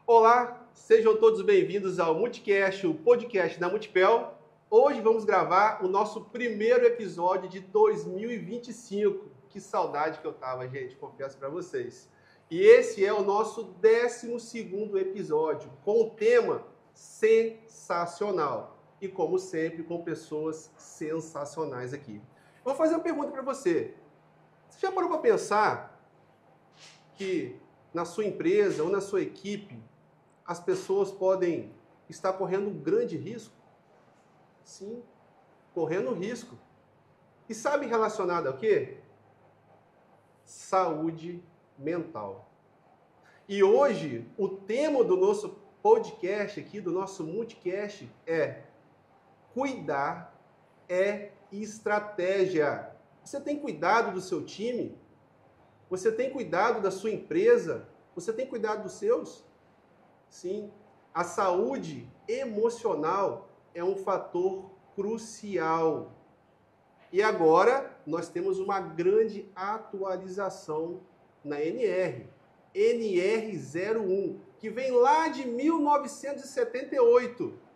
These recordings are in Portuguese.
Olá, sejam todos bem-vindos ao Multicast, o podcast da Multipel. Hoje vamos gravar o nosso primeiro episódio de 2025. Que saudade que eu tava, gente, confesso para vocês. E esse é o nosso 12º episódio, com o tema sensacional. E como sempre, com pessoas sensacionais aqui. Eu vou fazer uma pergunta para você. Você já parou para pensar que na sua empresa ou na sua equipe as pessoas podem estar correndo um grande risco? Sim, correndo risco. E sabe relacionado ao quê? Saúde mental. E hoje, o tema do nosso podcast aqui, do nosso Multicast, é cuidar é estratégia. Você tem cuidado do seu time? Você tem cuidado da sua empresa? Você tem cuidado dos seus? Sim, a saúde emocional é um fator crucial. E agora nós temos uma grande atualização na NR01, que vem lá de 1978.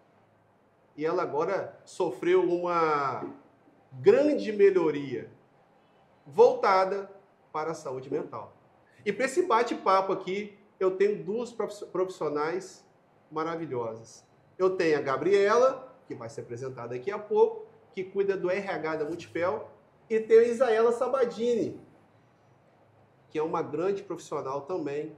E ela agora sofreu uma grande melhoria voltada para a saúde mental. E para esse bate-papo aqui, eu tenho duas profissionais maravilhosas. Eu tenho a Gabriela, que vai ser apresentada daqui a pouco, que cuida do RH da Multipel, e tenho a Isaela Sabadini, que é uma grande profissional também,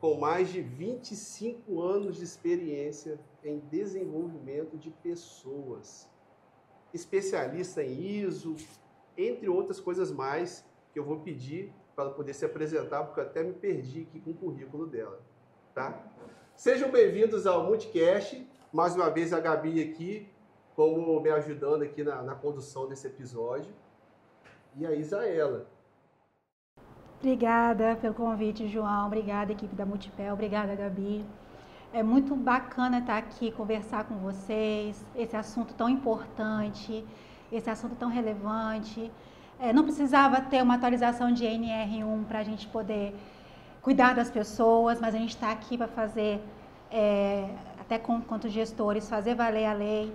com mais de 25 anos de experiência em desenvolvimento de pessoas. Especialista em ISO, entre outras coisas mais, que eu vou pedir para ela poder se apresentar, porque eu até me perdi aqui com o currículo dela, tá? Sejam bem-vindos ao Multicast. Mais uma vez a Gabi aqui, como me ajudando aqui na condução desse episódio. E a Isaela. Obrigada pelo convite, João. Obrigada, equipe da Multipel. Obrigada, Gabi. É muito bacana estar aqui, conversar com vocês. Esse assunto tão importante, esse assunto tão relevante. Não precisava ter uma atualização de NR1 para a gente poder cuidar das pessoas, mas a gente está aqui para fazer, até quanto gestores, fazer valer a lei,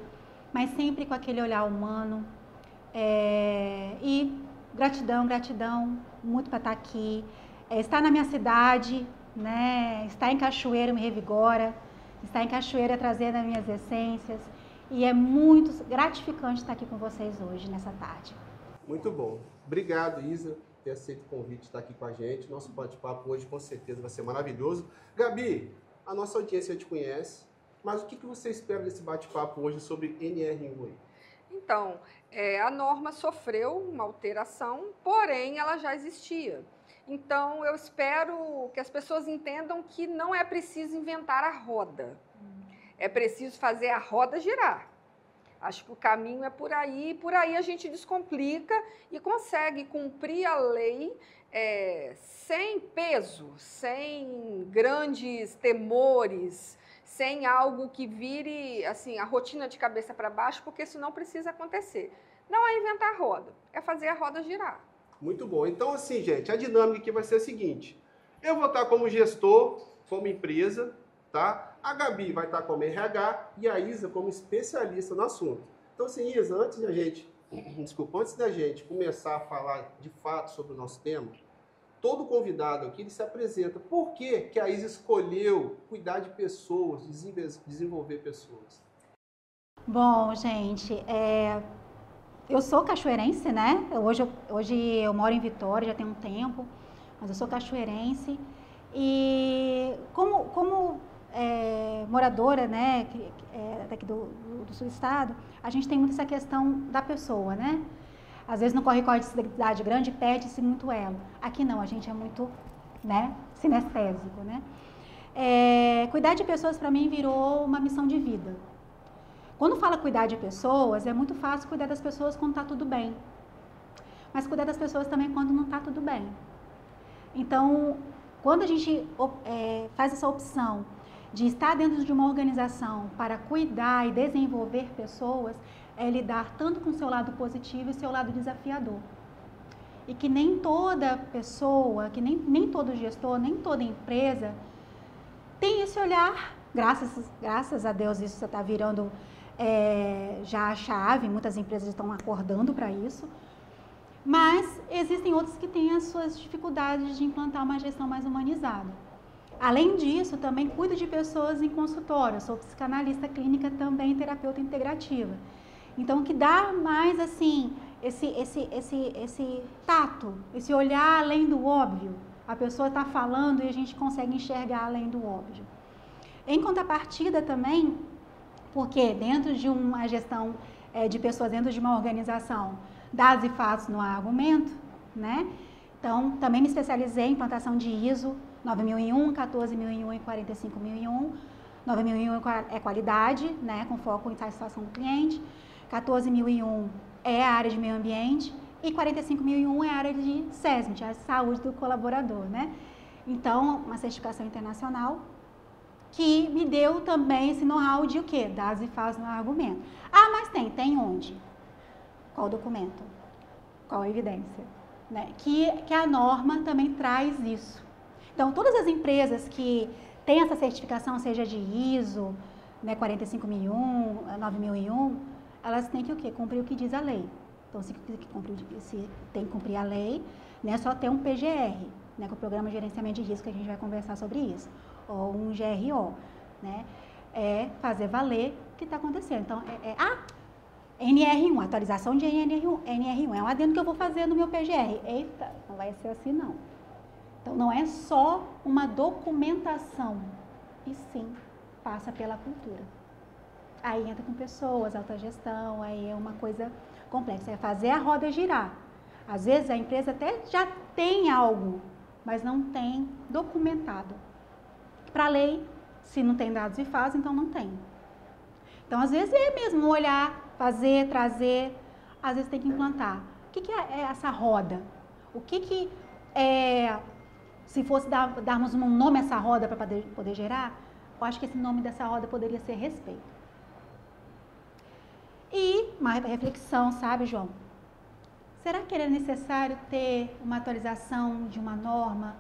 mas sempre com aquele olhar humano. E gratidão muito para estar aqui. Estar na minha cidade, né? Estar em Cachoeira me revigora, estar em Cachoeira trazendo as minhas essências. E é muito gratificante estar aqui com vocês hoje, nessa tarde. Muito bom. Obrigado, Isa, por ter aceito o convite de estar aqui com a gente. Nosso bate-papo hoje com certeza vai ser maravilhoso. Gabi, a nossa audiência te conhece, mas o que você espera desse bate-papo hoje sobre NR1 aí? Então, a norma sofreu uma alteração, porém ela já existia. Então, eu espero que as pessoas entendam que não é preciso inventar a roda. É preciso fazer a roda girar. Acho que o caminho é por aí a gente descomplica e consegue cumprir a lei sem peso, sem grandes temores, sem algo que vire assim, a rotina de cabeça para baixo, porque isso não precisa acontecer. Não é inventar a roda, é fazer a roda girar. Muito bom. Então, assim, gente, a dinâmica aqui vai ser a seguinte. Eu vou estar como gestor, como empresa, tá? A Gabi vai estar como RH e a Isa como especialista no assunto. Então, assim, Isa, antes da gente começar a falar de fato sobre o nosso tema, todo convidado aqui ele se apresenta. Por que a Isa escolheu cuidar de pessoas, desenvolver pessoas? Bom, gente, eu sou cachoeirense, né? Hoje eu moro em Vitória, já tem um tempo, mas eu sou cachoeirense. E como moradora, né, daqui do sul do estado, a gente tem muito essa questão da pessoa, né? Às vezes no corre-corre de cidade grande perde-se muito elo. Aqui não, a gente é muito, né, sinestésico, né? Cuidar de pessoas para mim virou uma missão de vida. Quando fala cuidar de pessoas, é muito fácil cuidar das pessoas quando está tudo bem. Mas cuidar das pessoas também quando não está tudo bem. Então, quando a gente faz essa opção de estar dentro de uma organização para cuidar e desenvolver pessoas é lidar tanto com o seu lado positivo e seu lado desafiador. E que nem toda pessoa, que nem todo gestor, nem toda empresa tem esse olhar. Graças a Deus isso está virando já a chave, muitas empresas estão acordando para isso. Mas existem outros que têm as suas dificuldades de implantar uma gestão mais humanizada. Além disso, também cuido de pessoas em consultório, sou psicanalista clínica também, terapeuta integrativa. Então, que dá mais assim, esse tato, esse olhar além do óbvio. A pessoa está falando e a gente consegue enxergar além do óbvio. Em contrapartida também, porque dentro de uma gestão de pessoas, dentro de uma organização, dados e fatos não há argumento, né? Então, também me especializei em implantação de ISO 9001, 14001 e 45001. 9001 é qualidade, né, com foco em satisfação do cliente. 14001 é a área de meio ambiente e 45001 é a área de SESMIT, a saúde do colaborador, né? Então, uma certificação internacional que me deu também esse know-how de o quê? Dados e fatos no argumento. Ah, mas tem onde? Qual documento? Qual a evidência? Né? Que a norma também traz isso. Então, todas as empresas que têm essa certificação, seja de ISO, né, 45001, 9001, elas têm que o quê? Cumprir o que diz a lei. Então, se tem que cumprir a lei, né, só ter um PGR, né, com o Programa de Gerenciamento de Risco, que a gente vai conversar sobre isso, ou um GRO, né, é fazer valer o que está acontecendo. Então, NR1, atualização de NR1, é um adendo que eu vou fazer no meu PGR. Eita, não vai ser assim não. Então, não é só uma documentação, e sim, passa pela cultura. Aí entra com pessoas, autogestão, aí é uma coisa complexa, é fazer a roda girar. Às vezes a empresa até já tem algo, mas não tem documentado. Para a lei, se não tem dados e fatos, então não tem. Então, às vezes é mesmo olhar, fazer, trazer, às vezes tem que implantar. O que é essa roda? O que é, se fosse darmos um nome a essa roda para poder gerar, eu acho que esse nome dessa roda poderia ser respeito. E uma reflexão, sabe, João? Será que era necessário ter uma atualização de uma norma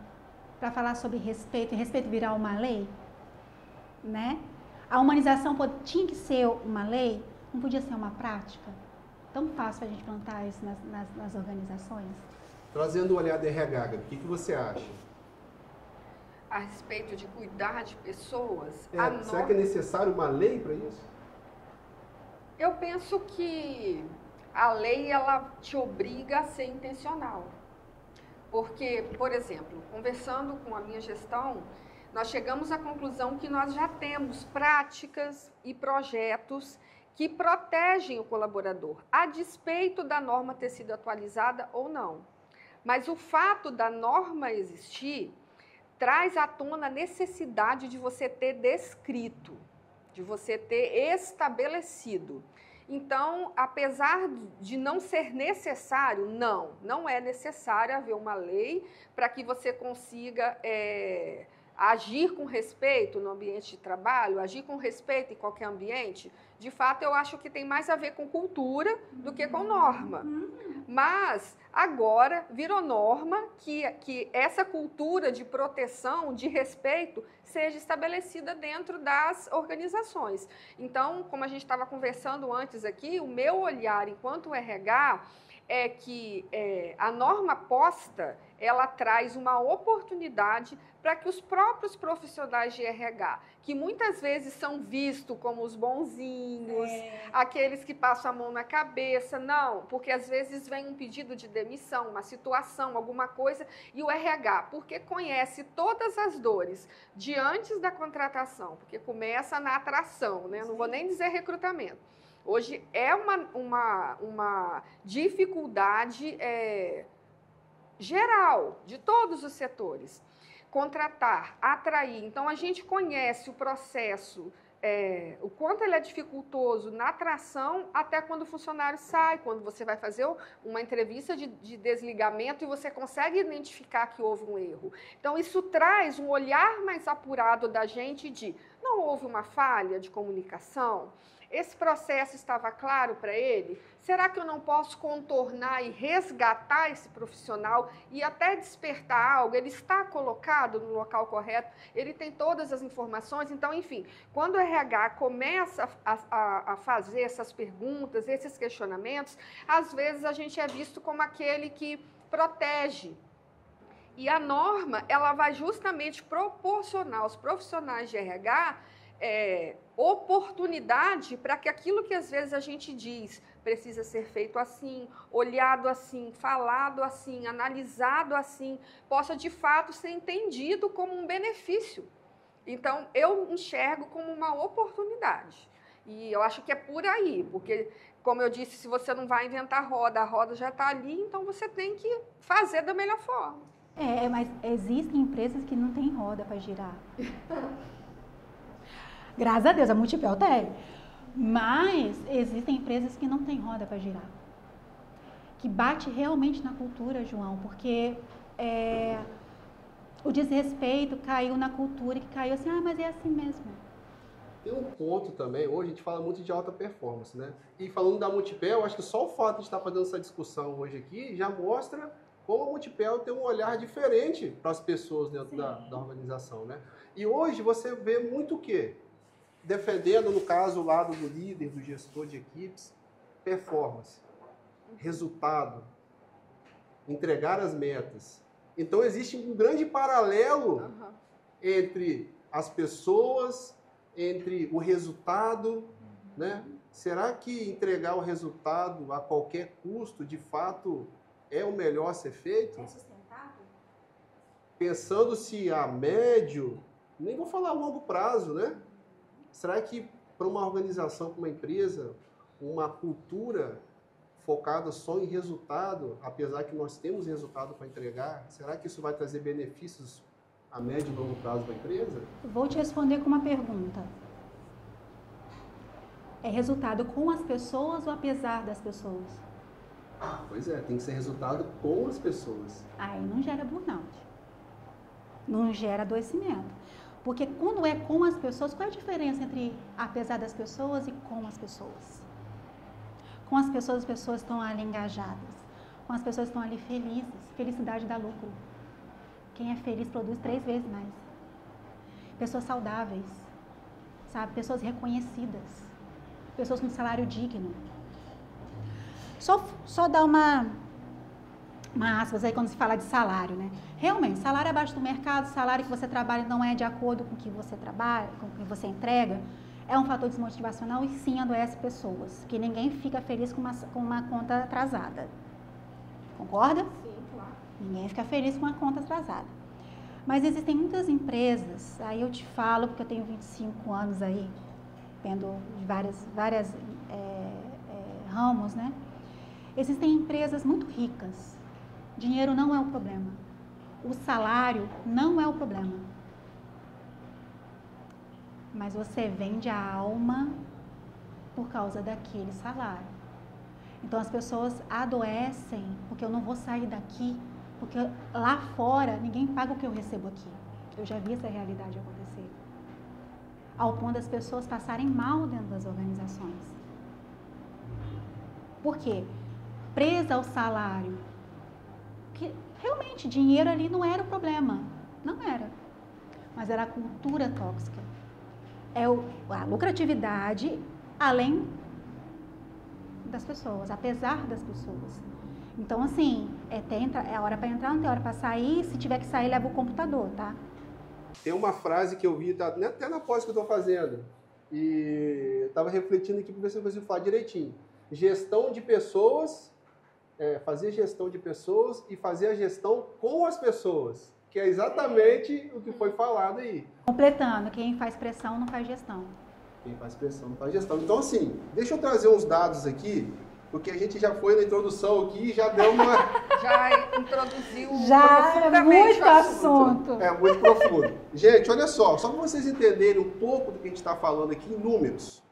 para falar sobre respeito e respeito virar uma lei? Né? A humanização tinha que ser uma lei, não podia ser uma prática? Tão fácil a gente plantar isso nas organizações? Trazendo o olhar da RH, o que você acha? A respeito de cuidar de pessoas... Será que é necessário uma lei para isso? Eu penso que a lei, ela te obriga a ser intencional. Porque, por exemplo, conversando com a minha gestão, nós chegamos à conclusão que nós já temos práticas e projetos que protegem o colaborador, a despeito da norma ter sido atualizada ou não. Mas o fato da norma existir traz à tona a necessidade de você ter descrito, de você ter estabelecido. Então, apesar de não ser necessário, não é necessário haver uma lei para que você consiga agir com respeito no ambiente de trabalho, agir com respeito em qualquer ambiente. De fato, eu acho que tem mais a ver com cultura do que com norma. Mas, agora, virou norma que essa cultura de proteção, de respeito, seja estabelecida dentro das organizações. Então, como a gente estava conversando antes aqui, o meu olhar enquanto RH é que a norma posta, ela traz uma oportunidade para que os próprios profissionais de RH, que muitas vezes são vistos como os bonzinhos, aqueles que passam a mão na cabeça, não, porque às vezes vem um pedido de demissão, uma situação, alguma coisa, e o RH, porque conhece todas as dores de antes da contratação, porque começa na atração, né? Não vou nem dizer recrutamento. Hoje é uma dificuldade geral, de todos os setores. Contratar, atrair. Então, a gente conhece o processo, o quanto ele é dificultoso na atração até quando o funcionário sai, quando você vai fazer uma entrevista de desligamento e você consegue identificar que houve um erro. Então, isso traz um olhar mais apurado da gente de, não, não houve uma falha de comunicação? Esse processo estava claro para ele? Será que eu não posso contornar e resgatar esse profissional e até despertar algo? Ele está colocado no local correto, ele tem todas as informações. Então, enfim, quando o RH começa a fazer essas perguntas, esses questionamentos, às vezes a gente é visto como aquele que protege. E a norma, ela vai justamente proporcionar aos profissionais de RH oportunidade para que aquilo que às vezes a gente diz precisa ser feito assim, olhado assim, falado assim, analisado assim, possa de fato ser entendido como um benefício. Então, eu enxergo como uma oportunidade. E eu acho que é por aí, porque, como eu disse, se você não vai inventar a roda já está ali, então você tem que fazer da melhor forma. Mas existem empresas que não têm roda para girar. Graças a Deus, a Multipel tem. Mas existem empresas que não têm roda para girar. Que bate realmente na cultura, João, porque o desrespeito caiu na cultura, que caiu assim, mas é assim mesmo. Tem um ponto também, hoje a gente fala muito de alta performance, né? E falando da Multipel, acho que só o fato de estar fazendo essa discussão hoje aqui já mostra como a Multipel tem um olhar diferente para as pessoas dentro da organização, né? E hoje você vê muito o quê? Defendendo, no caso, o lado do líder, do gestor de equipes, performance, resultado, entregar as metas. Então, existe um grande paralelo entre as pessoas, entre o resultado, né? Será que entregar o resultado a qualquer custo, de fato, é o melhor a ser feito? É sustentável? Pensando-se a médio, nem vou falar a longo prazo, né? Será que para uma organização, para uma empresa, uma cultura focada só em resultado, apesar que nós temos resultado para entregar, será que isso vai trazer benefícios a médio e longo prazo para a empresa? Vou te responder com uma pergunta. É resultado com as pessoas ou apesar das pessoas? Pois é, tem que ser resultado com as pessoas. Aí não gera burnout. Não gera adoecimento. Porque quando é com as pessoas, qual é a diferença entre apesar das pessoas e com as pessoas? Com as pessoas estão ali engajadas. Com as pessoas estão ali felizes. Felicidade dá lucro. Quem é feliz produz 3 vezes mais. Pessoas saudáveis, sabe? Pessoas reconhecidas. Pessoas com salário digno. Só dar uma aspas aí quando se fala de salário, né? Realmente, salário abaixo do mercado, salário que você trabalha não é de acordo com o que você trabalha, com o que você entrega, é um fator desmotivacional e sim adoece pessoas, que ninguém fica feliz com uma conta atrasada. Concorda? Sim, claro. Ninguém fica feliz com uma conta atrasada. Mas existem muitas empresas, aí eu te falo, porque eu tenho 25 anos aí, vendo várias ramos, né? Existem empresas muito ricas. Dinheiro não é o problema. O salário não é o problema. Mas você vende a alma por causa daquele salário. Então as pessoas adoecem porque eu não vou sair daqui, porque lá fora ninguém paga o que eu recebo aqui. Eu já vi essa realidade acontecer. Ao ponto das pessoas passarem mal dentro das organizações. Por quê? Presa ao salário. Que realmente dinheiro ali não era o problema. Não era. Mas era a cultura tóxica. A lucratividade além das pessoas, apesar das pessoas. Então, assim, é hora para entrar, não tem hora para sair. Se tiver que sair, leva o computador, tá? Tem uma frase que eu vi, até na pós que eu estou fazendo, e eu estava refletindo aqui para ver se eu consigo falar direitinho. Gestão de pessoas, fazer gestão de pessoas e fazer a gestão com as pessoas, que é exatamente o que foi falado aí. Completando, quem faz pressão não faz gestão. Quem faz pressão não faz gestão. Então, assim, deixa eu trazer uns dados aqui, porque a gente já foi na introdução aqui e já deu uma... Já introduziu muito assunto. É, muito profundo. Gente, olha só para vocês entenderem um pouco do que a gente está falando aqui em números.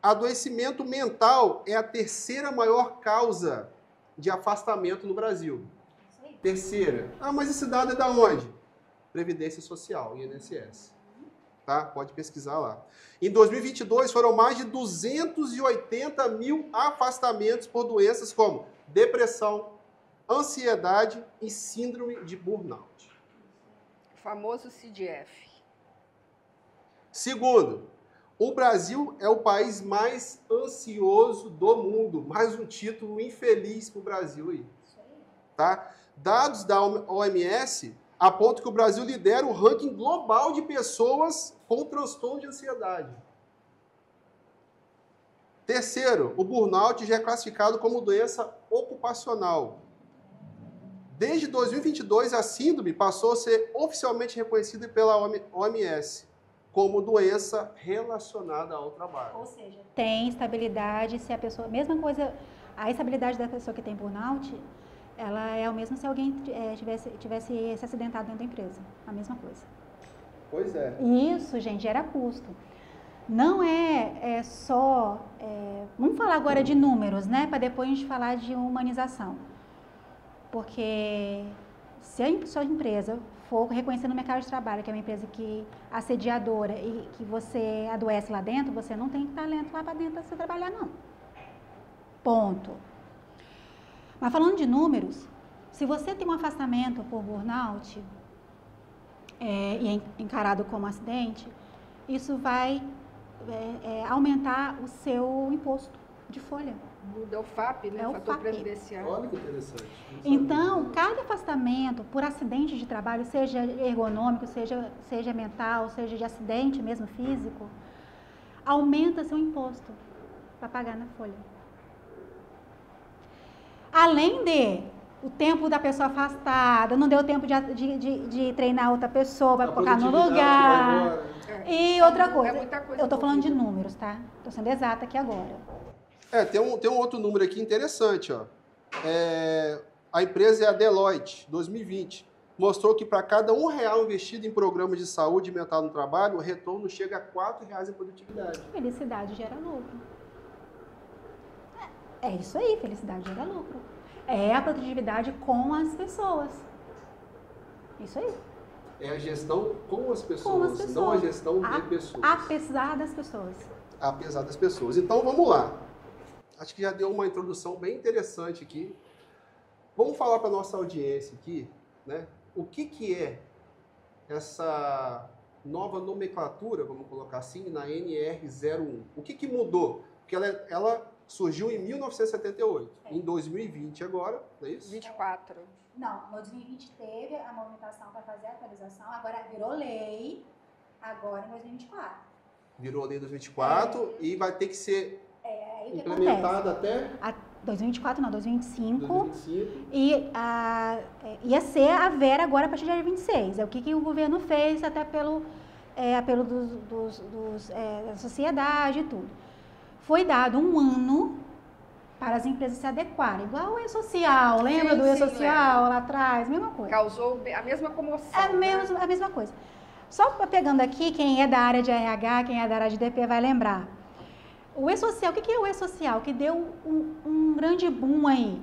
Adoecimento mental é a terceira maior causa de afastamento no Brasil. Terceira. Mas esse dado é da onde? Previdência Social, INSS. tá? Pode pesquisar lá. Em 2022, foram mais de 280 mil afastamentos por doenças como depressão, ansiedade e síndrome de burnout. O famoso CDF. Segundo, o Brasil é o país mais ansioso do mundo. Mais um título infeliz para o Brasil aí. Tá? Dados da OMS apontam que o Brasil lidera o ranking global de pessoas com transtorno de ansiedade. Terceiro, o burnout já é classificado como doença ocupacional. Desde 2022, a síndrome passou a ser oficialmente reconhecida pela OMS como doença relacionada ao trabalho. Ou seja, tem estabilidade se a pessoa... Mesma coisa, a estabilidade da pessoa que tem burnout, ela é o mesmo se alguém tivesse se acidentado dentro da empresa. A mesma coisa. Pois é. Isso, gente, gera custo. Não é só... vamos falar agora de números, né? Para depois a gente falar de humanização. Porque se a sua empresa for reconhecendo no mercado de trabalho que é uma empresa assediadora e que você adoece lá dentro, você não tem talento lá para dentro para você trabalhar, não. Ponto. Mas falando de números, se você tem um afastamento por burnout e é encarado como acidente, isso vai aumentar o seu imposto de folha. Muda o FAP, né? É o Fator FAP. previdenciário. Olha que interessante. Então, cada afastamento por acidente de trabalho, seja ergonômico, seja mental, seja de acidente mesmo físico, aumenta seu imposto para pagar na folha. Além de o tempo da pessoa afastada, não deu tempo de treinar outra pessoa para colocar no lugar. E outra coisa, eu estou falando de números, tá? Estou sendo exata aqui agora. Tem um outro número aqui interessante, ó. A empresa é a Deloitte, 2020. Mostrou que para cada R$1 investido em programas de saúde mental no trabalho, o retorno chega a R$4 em produtividade. Felicidade gera lucro. É isso aí, felicidade gera lucro. É a produtividade com as pessoas. Isso aí. É a gestão com as pessoas, Com as pessoas. não a gestão de pessoas. Apesar das pessoas. Apesar das pessoas. Então, vamos lá. Acho que já deu uma introdução bem interessante aqui. Vamos falar para a nossa audiência aqui, né? O que é essa nova nomenclatura, vamos colocar assim, na NR01? O que mudou? Porque ela surgiu em 1978. Em 2020 agora, não é isso? 24. Não, no 2020 teve a movimentação para fazer a atualização, agora virou lei, agora em 2024. Virou lei em 2024 e vai ter que ser Aí implementada até 2024 não, 2025. 2025. E ia ser a Vera agora a partir de 2026. É o que o governo fez até pelo apelo da sociedade e tudo. Foi dado um ano para as empresas se adequarem. Igual o E-Social, lembra do E-Social lá atrás? Mesma coisa. Causou a mesma comoção. A mesma coisa. Só pegando aqui, quem é da área de RH, quem é da área de DP vai lembrar. O E-Social, o que é o E-Social? Que deu um grande boom aí.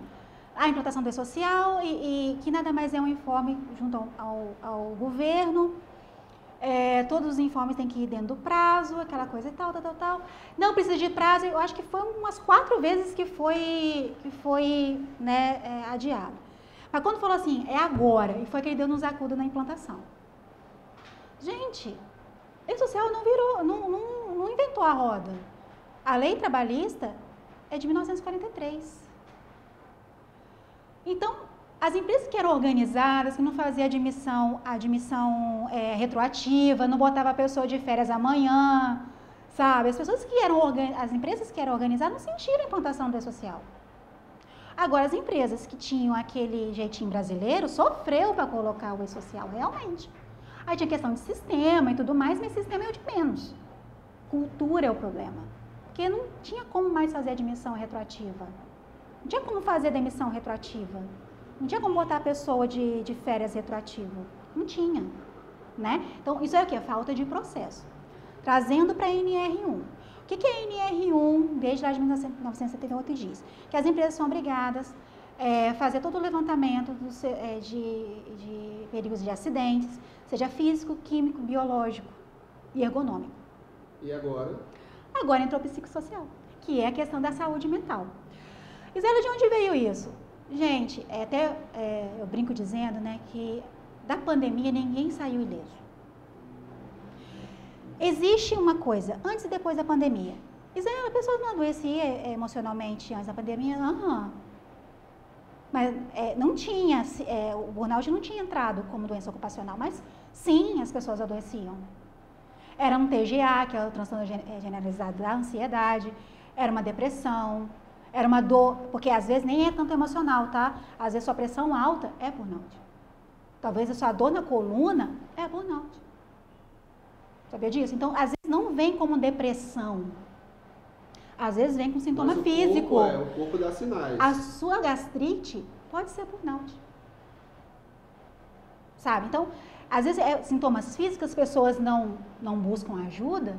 A implantação do E-Social e que nada mais é um informe junto ao governo. Todos os informes têm que ir dentro do prazo, aquela coisa e tal. Não precisa de prazo, eu acho que foi umas 4 vezes que foi adiado. Mas quando falou assim, é agora, e foi que ele deu nos acuda na implantação. Gente, E-Social não inventou a roda. A lei trabalhista é de 1943. Então, as empresas que eram organizadas, que não faziam admissão retroativa, não botava a pessoa de férias amanhã, sabe? As empresas que eram organizadas não sentiram a implantação do E-Social. Agora, as empresas que tinham aquele jeitinho brasileiro sofreu para colocar o E-Social, realmente. Aí tinha questão de sistema e tudo mais, mas sistema é o de menos. Cultura é o problema. Porque não tinha como mais fazer admissão retroativa. Não tinha como fazer demissão retroativa. Não tinha como botar a pessoa de férias retroativa. Não tinha. Né? Então, isso é o quê? Falta de processo. Trazendo para a NR1. O que é a NR1, desde lá de 1978, diz? Que as empresas são obrigadas a fazer todo o levantamento de perigos de acidentes, seja físico, químico, biológico. e ergonômico. E agora? Agora entrou o psicossocial, que é a questão da saúde mental. Isela, de onde veio isso? Gente, eu brinco dizendo, né, que da pandemia ninguém saiu ileso. Existe uma coisa, antes e depois da pandemia. Isela, a pessoa não adoecia emocionalmente antes da pandemia? Mas não tinha, o burnout não tinha entrado como doença ocupacional, mas sim, as pessoas adoeciam. Era um TGA, que é o transtorno generalizado da ansiedade, era uma depressão, era uma dor, porque às vezes nem é tanto emocional, tá? Às vezes sua pressão alta é burnout. Talvez a sua dor na coluna é burnout. Sabia disso? Então, às vezes não vem como depressão. Às vezes vem com sintoma físico. O corpo dá sinais. A sua gastrite pode ser burnout. Sabe? Então, às vezes sintomas físicos, as pessoas não buscam ajuda,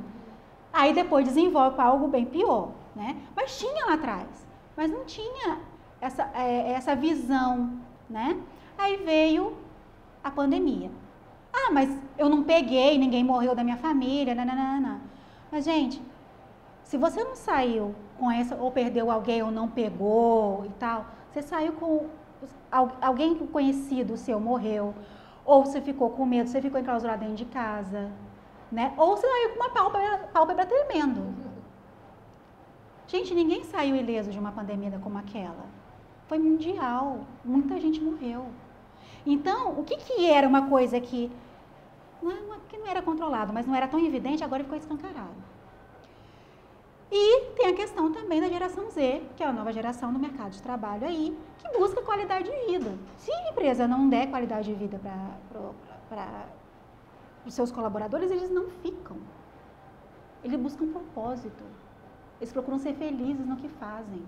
aí depois desenvolve para algo bem pior, né? Mas tinha lá atrás, mas não tinha essa visão, né? Aí veio a pandemia. Mas eu não peguei, ninguém morreu da minha família, não. Mas, gente, se você não saiu com essa, ou perdeu alguém, ou não pegou e tal, você saiu com alguém conhecido seu morreu, ou você ficou com medo, você ficou enclausurado dentro de casa, né? Ou você saiu com uma pálpebra tremendo. Gente, ninguém saiu ileso de uma pandemia como aquela. Foi mundial, muita gente morreu. Então, o que era uma coisa que não era controlado, mas não era tão evidente, agora ficou escancarado. E tem a questão também da geração Z, que é a nova geração do mercado de trabalho aí, que busca qualidade de vida. Se a empresa não der qualidade de vida para os seus colaboradores, eles não ficam. Eles buscam propósito. Eles procuram ser felizes no que fazem.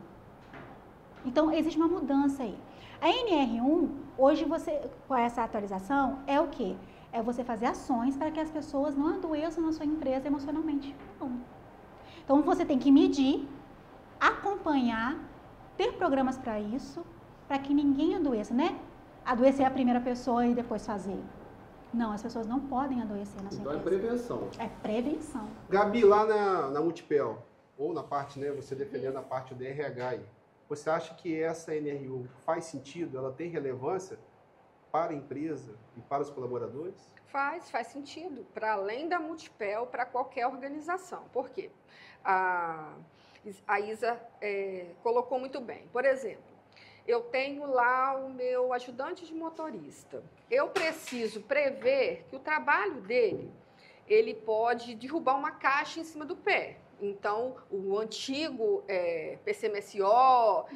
Então, existe uma mudança aí. A NR1, hoje com essa atualização, é o quê? É você fazer ações para que as pessoas não adoeçam na sua empresa emocionalmente. Não. Então, você tem que medir, acompanhar, ter programas para isso, para que ninguém adoeça, né? Adoecer a primeira pessoa e depois fazer. Não, as pessoas não podem adoecer na sua empresa. Então é prevenção. É prevenção. Gabi, lá na Multipel, ou na parte, né, você defendendo a parte do RH aí, você acha que essa NR1 faz sentido, ela tem relevância para a empresa e para os colaboradores? Faz sentido, para além da Multipel, para qualquer organização. Por quê? A Isa colocou muito bem. Por exemplo, eu tenho lá o meu ajudante de motorista. Eu preciso prever que o trabalho dele, ele pode derrubar uma caixa em cima do pé. Então, o antigo PCMSO,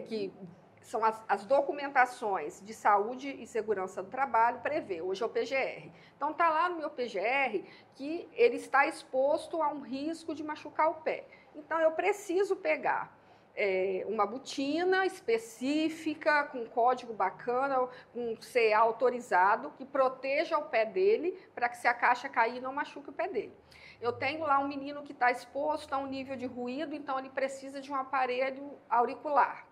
que são as documentações de saúde e segurança do trabalho, prevê. Hoje é o PGR. Então, está lá no meu PGR que ele está exposto a um risco de machucar o pé. Então, eu preciso pegar uma botina específica, com código bacana, um CA autorizado, que proteja o pé dele, para que se a caixa cair, não machuque o pé dele. Eu tenho lá um menino que está exposto a um nível de ruído, então ele precisa de um aparelho auricular.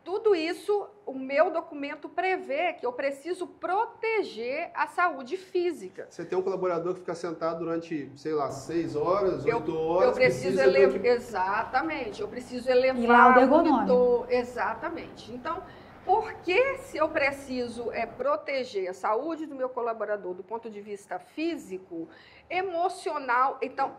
Tudo isso, o meu documento prevê que eu preciso proteger a saúde física. Você tem um colaborador que fica sentado durante, sei lá, 6 horas, 8 horas... Eu preciso elevar... Exatamente, eu preciso elevar o monitor. Exatamente. Então, por que se eu preciso proteger a saúde do meu colaborador do ponto de vista físico, emocional, então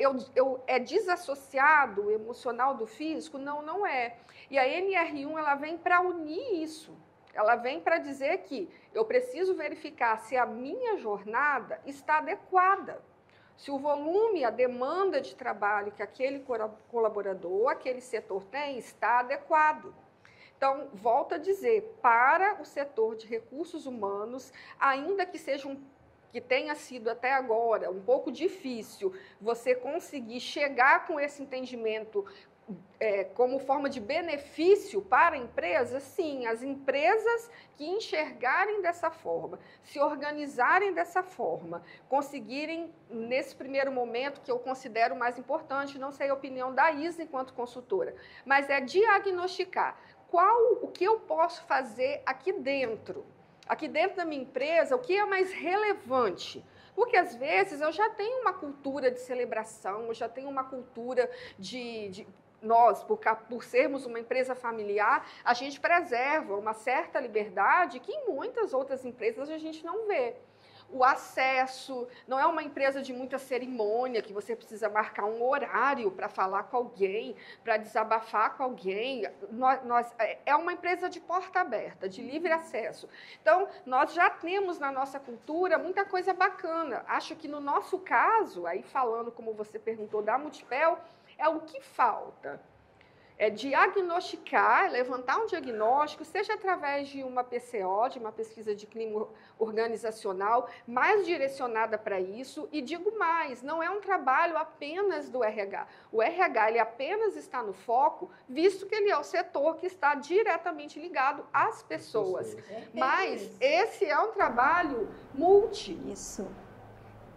é desassociado o emocional do físico? Não, não é. E a NR1 ela vem para unir isso. Ela vem para dizer que eu preciso verificar se a minha jornada está adequada. Se o volume, a demanda de trabalho que aquele colaborador, aquele setor tem, está adequado. Então, volto a dizer, para o setor de recursos humanos, ainda que que tenha sido até agora um pouco difícil você conseguir chegar com esse entendimento como forma de benefício para a empresa, sim, as empresas que enxergarem dessa forma, se organizarem dessa forma, conseguirem, nesse primeiro momento, que eu considero mais importante, não sei a opinião da Isa enquanto consultora, mas é diagnosticar o que eu posso fazer aqui dentro da minha empresa, o que é mais relevante. Porque, às vezes, eu já tenho uma cultura de celebração, eu já tenho uma cultura nós, por sermos uma empresa familiar, a gente preserva uma certa liberdade que em muitas outras empresas a gente não vê. O acesso, não é uma empresa de muita cerimônia, que você precisa marcar um horário para falar com alguém, para desabafar com alguém. É uma empresa de porta aberta, de livre acesso. Então, nós já temos na nossa cultura muita coisa bacana. Acho que no nosso caso, aí falando como você perguntou da Multipel, é o que falta. É diagnosticar, levantar um diagnóstico, seja através de uma PCO, de uma pesquisa de clima organizacional, mais direcionada para isso. E digo mais, não é um trabalho apenas do RH. O RH ele apenas está no foco, visto que ele é o setor que está diretamente ligado às pessoas. Mas esse é um trabalho multi. Isso.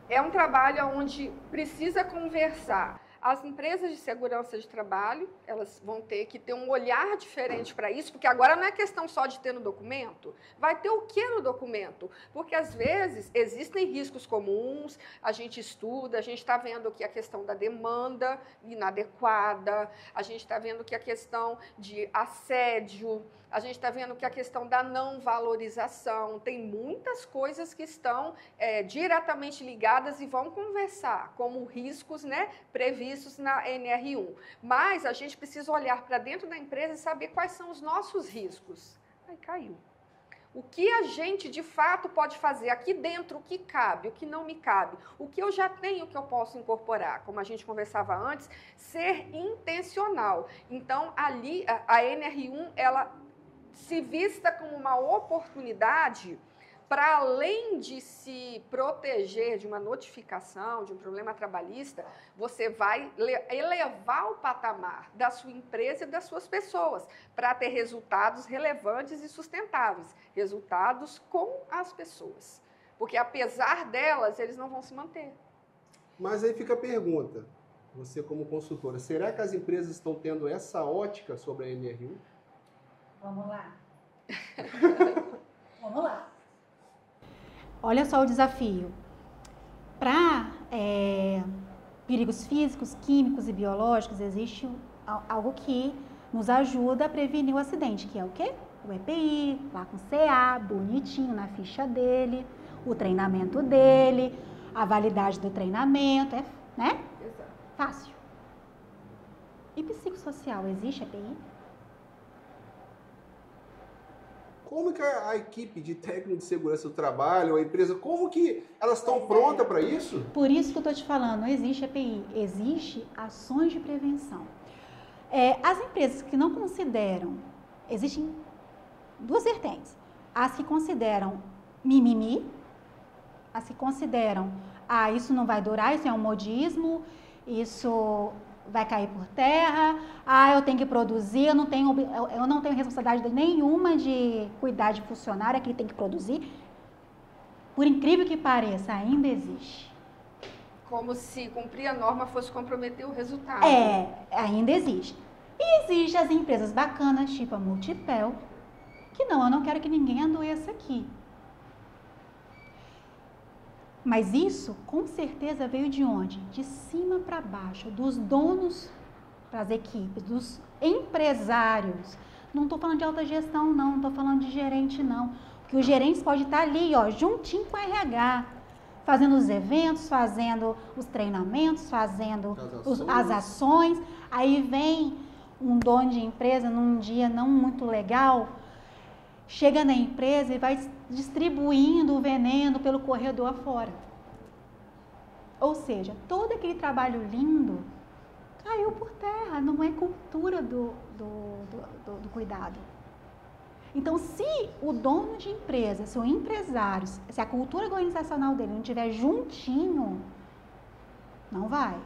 É um trabalho onde precisa conversar. As empresas de segurança de trabalho, elas vão ter que ter um olhar diferente para isso, porque agora não é questão só de ter no documento, vai ter o que no documento? Porque, às vezes, existem riscos comuns, a gente estuda, a gente está vendo que a questão da demanda inadequada, a gente está vendo que a questão de assédio, a gente está vendo que a questão da não valorização, tem muitas coisas que estão diretamente ligadas e vão conversar, como riscos, né, previstos na NR1. Mas a gente precisa olhar para dentro da empresa e saber quais são os nossos riscos. Aí caiu. O que a gente, de fato, pode fazer aqui dentro, o que cabe, o que não me cabe, o que eu já tenho que eu posso incorporar, como a gente conversava antes, ser intencional. Então, ali, a NR1, ela se vista como uma oportunidade para, além de se proteger de uma notificação, de um problema trabalhista, você vai elevar o patamar da sua empresa e das suas pessoas para ter resultados relevantes e sustentáveis, resultados com as pessoas. Porque, apesar delas, eles não vão se manter. Mas aí fica a pergunta, você como consultora, será que as empresas estão tendo essa ótica sobre a NR1? Vamos lá. Vamos lá. Olha só o desafio. Para perigos físicos, químicos e biológicos, existe algo que nos ajuda a prevenir o acidente, que é o quê? O EPI, lá com CA, bonitinho na ficha dele, o treinamento dele, a validade do treinamento, né? Exato. Fácil. E psicossocial, existe EPI? Como que a equipe de técnico de segurança do trabalho, a empresa, como que elas estão prontas para isso? Por isso que eu estou te falando, não existe EPI, existe ações de prevenção. As empresas que não consideram, existem duas vertentes. As que consideram mimimi, as que consideram, isso não vai durar, isso é um modismo, isso vai cair por terra, eu tenho que produzir, eu não tenho responsabilidade nenhuma de cuidar de funcionário, que tem que produzir. Por incrível que pareça, ainda existe. Como se cumprir a norma fosse comprometer o resultado. Ainda existe. E existem as empresas bacanas, tipo a Multipel, que eu não quero que ninguém adoeça aqui. Mas isso, com certeza, veio de onde? De cima para baixo, dos donos para as equipes, dos empresários. Não estou falando de alta gestão, não estou falando de gerente, não. Porque os gerentes podem estar ali, juntinho com o RH, fazendo os eventos, fazendo os treinamentos, fazendo as ações. Aí vem um dono de empresa num dia não muito legal, chega na empresa e vai distribuindo o veneno pelo corredor afora. Ou seja, todo aquele trabalho lindo caiu por terra, não é cultura do cuidado. Então, se o dono de empresa, se o empresário, se a cultura organizacional dele não estiver juntinho, não vai.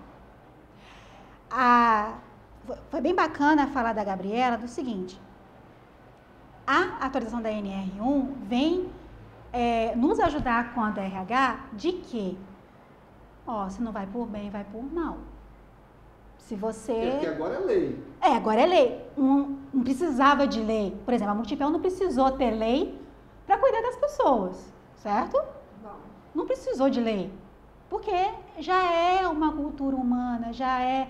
Foi bem bacana falar da Gabriela do seguinte: a atualização da NR1 vem nos ajudar com a DRH de que, se não vai por bem, vai por mal. Se você... Porque agora é lei. Agora é lei. Não precisava de lei. Por exemplo, a Multipel não precisou ter lei para cuidar das pessoas, certo? Não. Não precisou de lei. Porque já é uma cultura humana, já é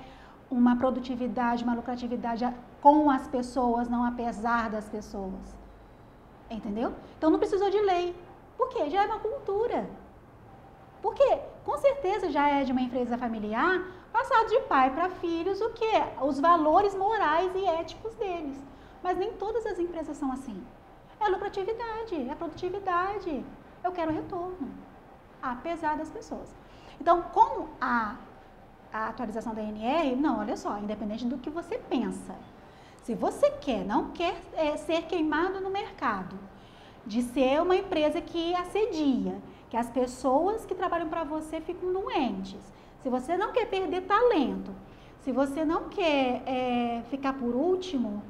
uma produtividade, uma lucratividade com as pessoas, não apesar das pessoas. Entendeu? Então não precisou de lei. Por quê? Já é uma cultura. Porque, com certeza, já é de uma empresa familiar, passado de pai para filhos, o quê? Os valores morais e éticos deles. Mas nem todas as empresas são assim. É lucratividade, é produtividade. Eu quero retorno, apesar das pessoas. Então, com a atualização da ANR, não, olha só, independente do que você pensa. Se você não quer ser queimado no mercado, de ser uma empresa que assedia, que as pessoas que trabalham para você ficam doentes, se você não quer perder talento, se você não quer ficar por último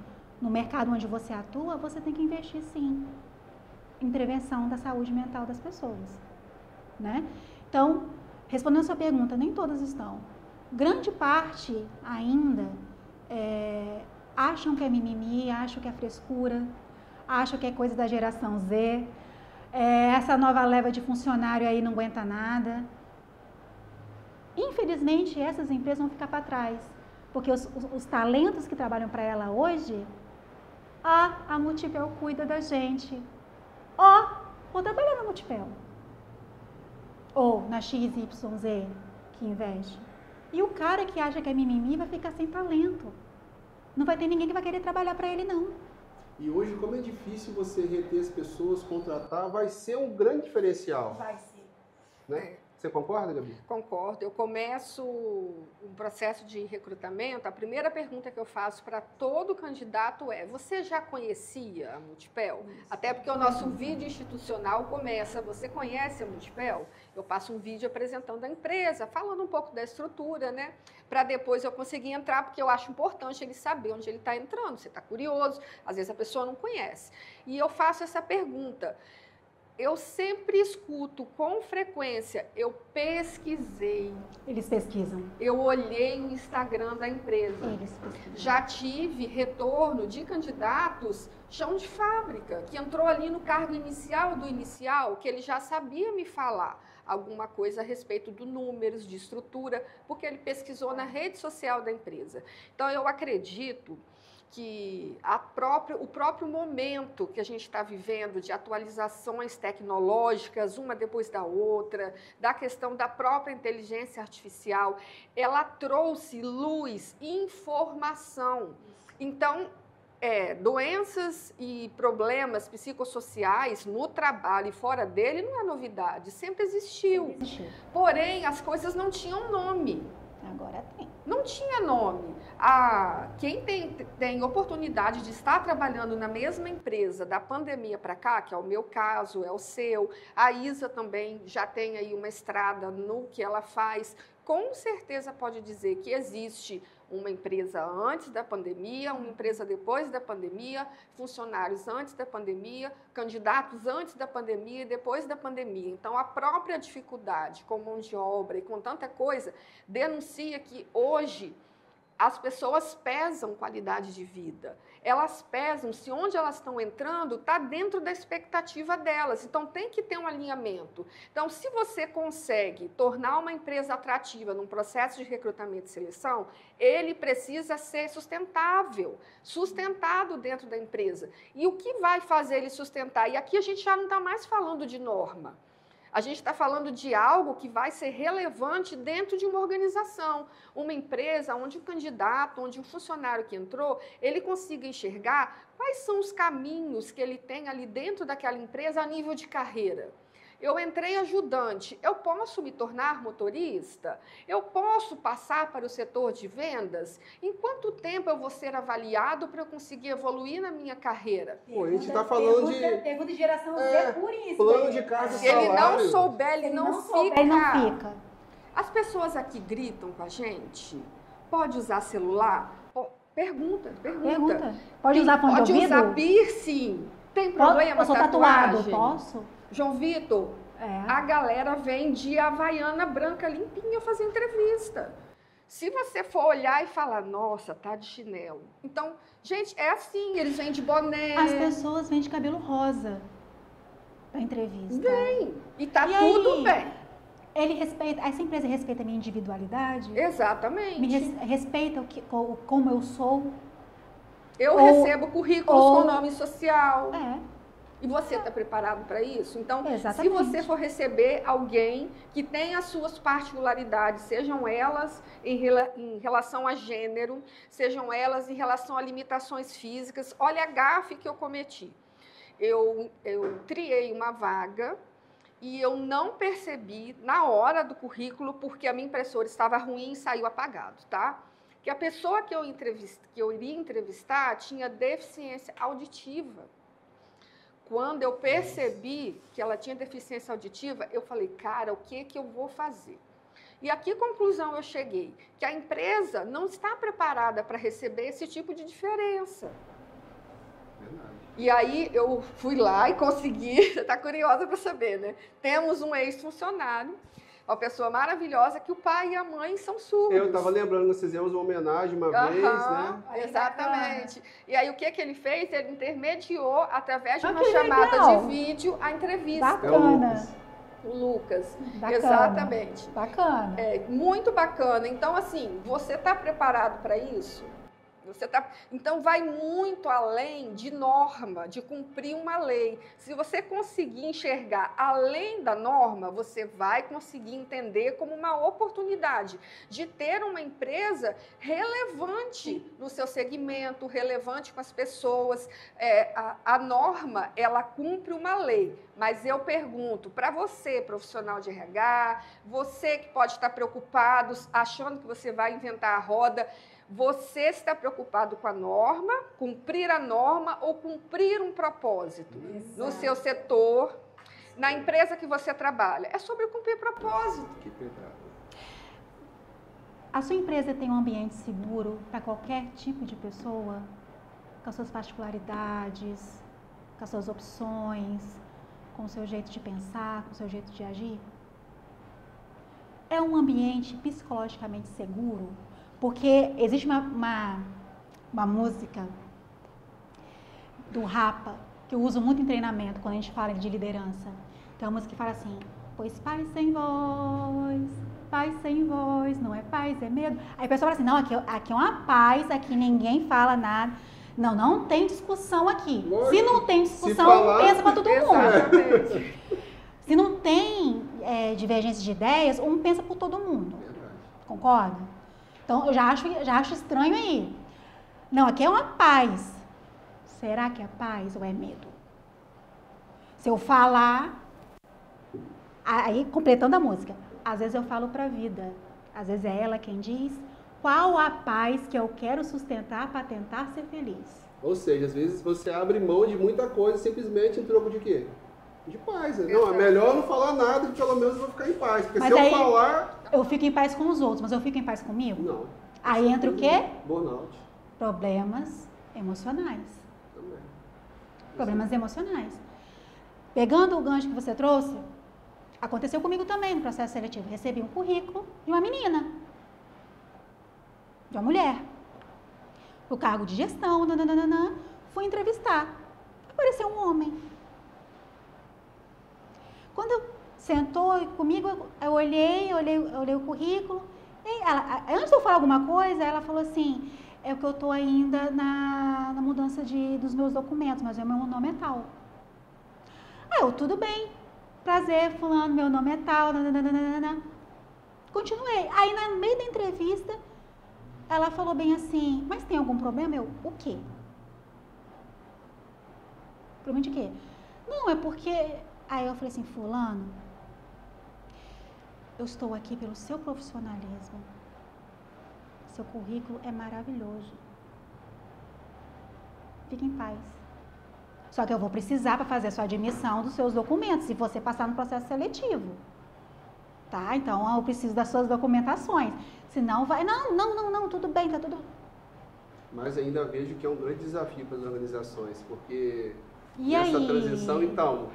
no mercado onde você atua, você tem que investir sim em prevenção da saúde mental das pessoas, né? Então, respondendo a sua pergunta, nem todas estão. Grande parte ainda acham que é mimimi, acham que é frescura, acham que é coisa da geração Z. Essa nova leva de funcionário aí não aguenta nada. Infelizmente, essas empresas vão ficar para trás, porque os talentos que trabalham para ela hoje, a Multipel cuida da gente. Vou trabalhar na Multipel. Ou na XYZ que investe. E o cara que acha que é mimimi vai ficar sem talento. Não vai ter ninguém que vai querer trabalhar para ele, não. E hoje, como é difícil você reter as pessoas, contratar, vai ser um grande diferencial. Vai ser. Né? Você concorda, Gabi? Concordo. Eu começo um processo de recrutamento, a primeira pergunta que eu faço para todo candidato é: você já conhecia a Multipel? Isso. Até porque o nosso vídeo institucional começa: você conhece a Multipel? Eu passo um vídeo apresentando a empresa, falando um pouco da estrutura, né? Para depois eu conseguir entrar, porque eu acho importante ele saber onde ele está entrando. Você está curioso, às vezes a pessoa não conhece. E eu faço essa pergunta. Eu sempre escuto com frequência, eu pesquisei. Eles pesquisam. Eu olhei o Instagram da empresa. Eles pesquisam. Já tive retorno de candidatos chão de fábrica, que entrou ali no cargo inicial do inicial, que ele já sabia me falar alguma coisa a respeito de números, de estrutura, porque ele pesquisou na rede social da empresa. Então, eu acredito que o próprio momento que a gente está vivendo de atualizações tecnológicas, uma depois da outra, da questão da própria inteligência artificial, ela trouxe luz e informação. Então, doenças e problemas psicossociais no trabalho e fora dele não é novidade, sempre existiu. Porém, as coisas não tinham nome. Agora tem. Não tinha nome. Quem tem oportunidade de estar trabalhando na mesma empresa da pandemia para cá, que é o meu caso, é o seu, a Isa também já tem aí uma estrada no que ela faz, com certeza pode dizer que existe uma empresa antes da pandemia, uma empresa depois da pandemia, funcionários antes da pandemia, candidatos antes da pandemia e depois da pandemia. Então, a própria dificuldade com mão de obra e com tanta coisa denuncia que hoje as pessoas pesam qualidade de vida. Elas pesam se onde elas estão entrando está dentro da expectativa delas. Então, tem que ter um alinhamento. Então, se você consegue tornar uma empresa atrativa num processo de recrutamento e seleção, ele precisa ser sustentável, sustentado dentro da empresa. E o que vai fazer ele sustentar? E aqui a gente já não está mais falando de norma. A gente está falando de algo que vai ser relevante dentro de uma organização, uma empresa onde o candidato, onde o funcionário que entrou, ele consiga enxergar quais são os caminhos que ele tem ali dentro daquela empresa a nível de carreira. Eu entrei ajudante, eu posso me tornar motorista? Eu posso passar para o setor de vendas? Em quanto tempo eu vou ser avaliado para eu conseguir evoluir na minha carreira? Pô, a gente está falando de... Pergunta de geração Z por isso. Plano de carga e Se ele salário. não souber, ele não fica. Ele não fica. As pessoas aqui gritam com a gente. Pode usar celular? Pergunta. Pode usar fone de ouvido? Pode usar piercing? Tem problema? Eu sou tatuado, posso? João Vitor, a galera vem de havaiana branca limpinha fazer entrevista. Se você for olhar e falar, nossa, tá de chinelo. Então, gente, é assim, eles vêm de boné. As pessoas vêm de cabelo rosa pra entrevista. Vem. E tá tudo bem. Essa empresa respeita a minha individualidade? Exatamente. Respeita como eu sou? Eu recebo currículos com nome social. É. E você está preparado para isso? Então, Exatamente. se você for receber alguém que tem as suas particularidades, sejam elas em relação a gênero, sejam elas em relação a limitações físicas, olha a gafe que eu cometi. Eu triei uma vaga e eu não percebi na hora do currículo, porque a minha impressora estava ruim e saiu apagado, tá? Que a pessoa que eu iria entrevistar tinha deficiência auditiva. Quando eu percebi que ela tinha deficiência auditiva, eu falei, cara, o que eu vou fazer? E a que conclusão eu cheguei? Que a empresa não está preparada para receber esse tipo de diferença. Verdade. E aí eu fui lá e consegui, você está curiosa para saber, né? Temos um ex-funcionário, uma pessoa maravilhosa, que o pai e a mãe são surdos. Eu estava lembrando, nós fizemos uma homenagem uma vez, né? Exatamente. E aí o que ele fez? Ele intermediou, através de uma que chamada legal. de vídeo, a entrevista. Bacana. O Lucas. Bacana. Exatamente. Bacana. É, muito bacana. Então, assim, você está preparado para isso? Então, vai muito além de norma, de cumprir uma lei. Se você conseguir enxergar além da norma, você vai conseguir entender como uma oportunidade de ter uma empresa relevante no seu segmento, relevante com as pessoas. A norma, ela cumpre uma lei. Mas eu pergunto, para você, profissional de RH, você que pode estar preocupado, achando que você vai inventar a roda, você está preocupado com a norma, cumprir a norma ou cumprir um propósito? Exato. No seu setor, na empresa que você trabalha. É sobre cumprir propósito. Que pegado. A sua empresa tem um ambiente seguro para qualquer tipo de pessoa? Com as suas particularidades, com as suas opções, com o seu jeito de pensar, com o seu jeito de agir? É um ambiente psicologicamente seguro? Porque existe uma música do Rapa, que eu uso muito em treinamento, quando a gente fala de liderança. Então, a música que fala assim, pois paz sem voz, não é paz, é medo. Aí a pessoa fala assim, não, aqui é uma paz, aqui ninguém fala nada. Não tem discussão aqui. Se não tem discussão, pensa para todo mundo. Se não tem divergência de ideias, um pensa por todo mundo. Concorda? Então, eu já acho estranho aí. Não, aqui é uma paz. Será que é paz ou é medo? Se eu falar, aí completando a música, às vezes eu falo para a vida, às vezes é ela quem diz, qual a paz que eu quero sustentar para tentar ser feliz. Ou seja, às vezes você abre mão de muita coisa simplesmente em troco de quê? De paz. Né? Não, é melhor não falar nada, que pelo menos eu vou ficar em paz. Porque mas se eu falar... Eu fico em paz com os outros, mas eu fico em paz comigo? Não. Aí entra o quê? Burnout. Problemas emocionais. Também. Problemas emocionais. Pegando o gancho que você trouxe, aconteceu comigo também no processo seletivo. Recebi um currículo de uma menina, de uma mulher, o cargo de gestão, fui entrevistar. Apareceu um homem. Quando sentou comigo, eu olhei o currículo. E ela, antes de eu falar alguma coisa, ela falou assim, é que eu estou ainda na mudança dos meus documentos, mas o meu nome é tal. Aí eu, tudo bem, prazer, fulano, meu nome é tal, Continuei. Aí, no meio da entrevista, ela falou bem assim, mas tem algum problema? Eu, o quê? Problema de quê? Não, é porque... Aí eu falei assim, fulano, eu estou aqui pelo seu profissionalismo. Seu currículo é maravilhoso. Fique em paz. Só que eu vou precisar para fazer a sua admissão dos seus documentos, se você passar no processo seletivo. Tá? Então, eu preciso das suas documentações. Senão vai... Não, tudo bem, tá tudo... Mas ainda vejo que é um grande desafio para as organizações, porque... E nessa aí? transição, então,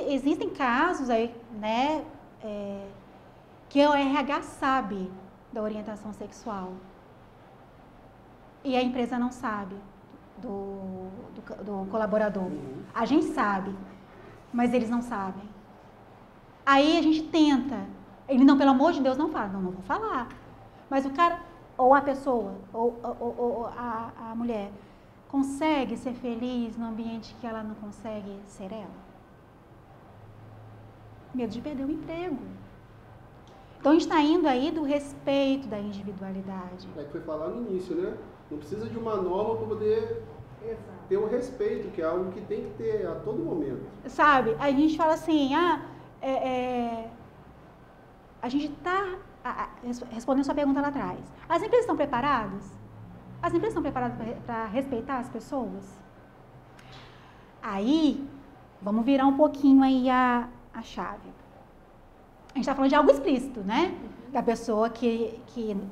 Existem casos aí, né, que o RH sabe da orientação sexual e a empresa não sabe do colaborador. A gente sabe, mas eles não sabem. Aí a gente tenta. Ele, não, pelo amor de Deus, não fala. Não, não vou falar. Mas o cara, ou a pessoa, ou a mulher, consegue ser feliz no ambiente que ela não consegue ser ela? Medo de perder o emprego. Então a gente está indo aí do respeito da individualidade. É que foi falar no início, né? Não precisa de uma norma para poder ter o respeito, que é algo que tem que ter a todo momento. Sabe? Aí a gente fala assim, a gente está, respondendo sua pergunta lá atrás, as empresas estão preparadas? As empresas estão preparadas para respeitar as pessoas? Aí, vamos virar um pouquinho aí a chave. A gente está falando de algo explícito, né? Da pessoa que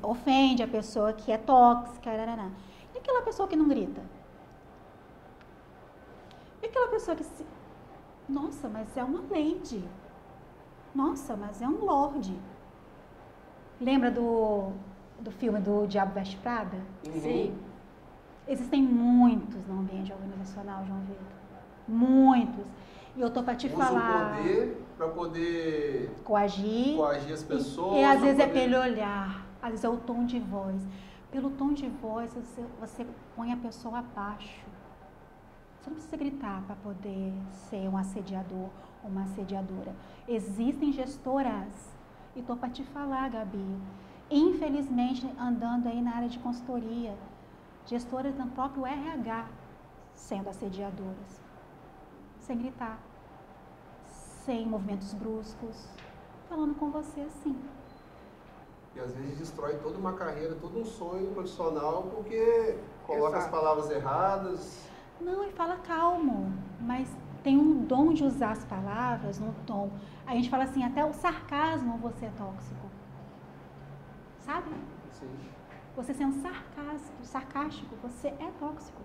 ofende, a pessoa que é tóxica, e aquela pessoa que não grita? E aquela pessoa que se... Nossa, mas é uma lady. Nossa, mas é um lorde. Lembra do filme do Diabo Veste Prada? Sim. Existem muitos no ambiente organizacional, João Vitor. Muitos. E eu tô para te falar. Usa o poder para poder coagir as pessoas. E às vezes é pelo olhar, às vezes é o tom de voz. Pelo tom de voz, você põe a pessoa abaixo. Você não precisa gritar para poder ser um assediador ou uma assediadora. Existem gestoras, e estou para te falar, Gabi, infelizmente andando aí na área de consultoria, gestoras no próprio RH sendo assediadoras, sem gritar, sem movimentos bruscos, falando com você assim. E às vezes destrói toda uma carreira, todo um sonho profissional, porque coloca as palavras erradas. Não, e fala calmo, mas tem um dom de usar as palavras no tom. A gente fala assim, até o sarcasmo você é tóxico. Sabe? Sim. Você sendo sarcástico, você é tóxico.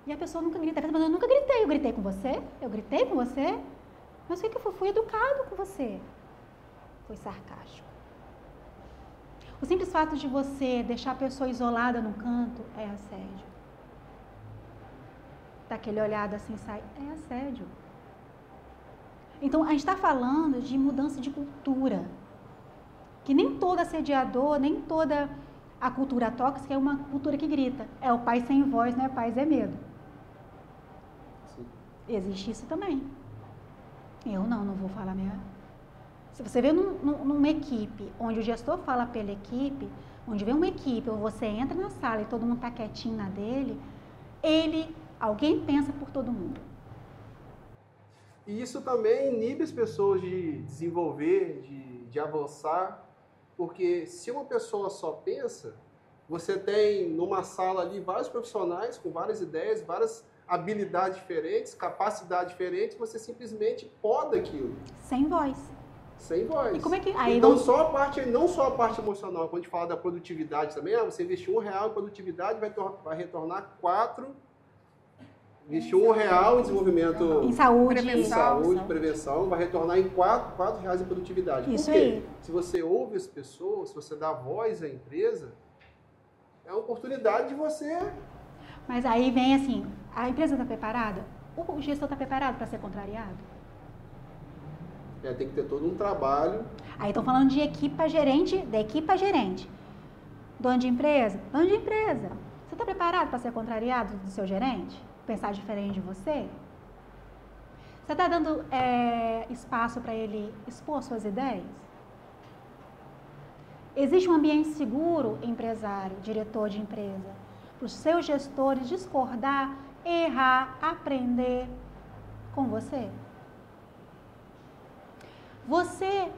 E a pessoa nunca grita. Mas eu nunca gritei. Eu gritei com você? Eu gritei com você? Mas o que eu fui educado com você? Foi sarcástico. O simples fato de você deixar a pessoa isolada num canto é assédio. Daquele olhado assim sai, é assédio. Então, a gente está falando de mudança de cultura. Que nem todo assediador, nem toda a cultura tóxica é uma cultura que grita. É o pai sem voz, não é paz, é medo. Sim. Existe isso também. Eu não vou falar minha... Se você vê numa equipe, onde o gestor fala pela equipe, onde vem uma equipe, ou você entra na sala e todo mundo está quietinho na dele, alguém pensa por todo mundo. E isso também inibe as pessoas de desenvolver, de avançar, porque se uma pessoa só pensa, você tem numa sala ali vários profissionais com várias ideias, várias habilidades diferentes, capacidades diferentes, você simplesmente poda aquilo. Sem voz. Sem voz. E como é que... Então, não só a parte emocional, quando a gente fala da produtividade também, você investiu R$1 em produtividade, vai retornar 4. Investiu R$1 em desenvolvimento... Em saúde. Prevenção, vai retornar em R$4 em produtividade. Isso Por quê? aí. Se você ouve as pessoas, se você dá voz à empresa, é uma oportunidade de você... Mas aí vem assim, a empresa está preparada? O gestor está preparado para ser contrariado? Tem que ter todo um trabalho. Aí estão falando de equipa gerente, da equipa gerente. Dono de empresa? Dono de empresa. Você está preparado para ser contrariado do seu gerente? Pensar diferente de você? Você está dando espaço para ele expor suas ideias? Existe um ambiente seguro, empresário, diretor de empresa, para os seus gestores discordar, errar, aprender com você? Você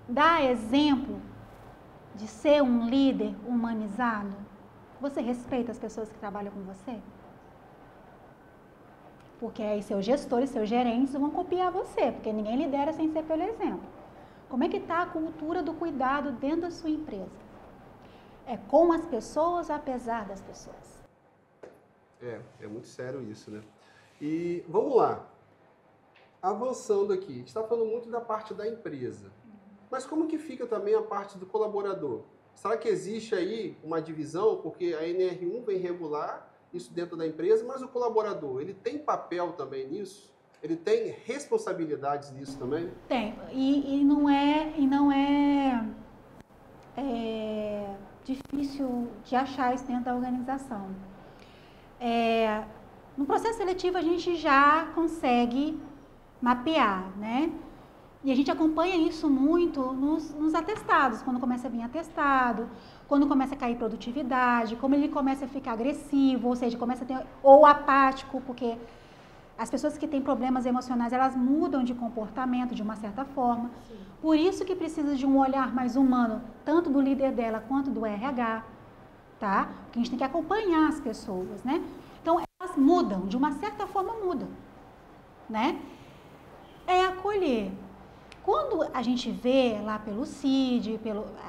dá exemplo de ser um líder humanizado? Você respeita as pessoas que trabalham com você? Porque aí seus gestores, seus gerentes vão copiar você, porque ninguém lidera sem ser pelo exemplo. Como é que está a cultura do cuidado dentro da sua empresa? É com as pessoas, apesar das pessoas. É muito sério isso, né? E vamos lá. Avançando aqui, a gente está falando muito da parte da empresa. Mas como que fica também a parte do colaborador? Será que existe aí uma divisão? Porque a NR1 vem regular isso dentro da empresa, mas o colaborador, ele tem papel também nisso? ele tem responsabilidades nisso também? Tem. E não é difícil de achar isso dentro da organização. No processo seletivo, a gente já consegue mapear, né? E a gente acompanha isso muito nos atestados, quando começa a vir atestado, quando começa a cair produtividade, como ele começa a ficar agressivo, ou seja, começa a ter, ou apático, porque as pessoas que têm problemas emocionais, elas mudam de comportamento de uma certa forma. Sim. Por isso que precisa de um olhar mais humano, tanto do líder dela quanto do RH, tá? Porque a gente tem que acompanhar as pessoas, né? Então, elas mudam, de uma certa forma mudam, né? É acolher. Quando a gente vê lá pelo CID,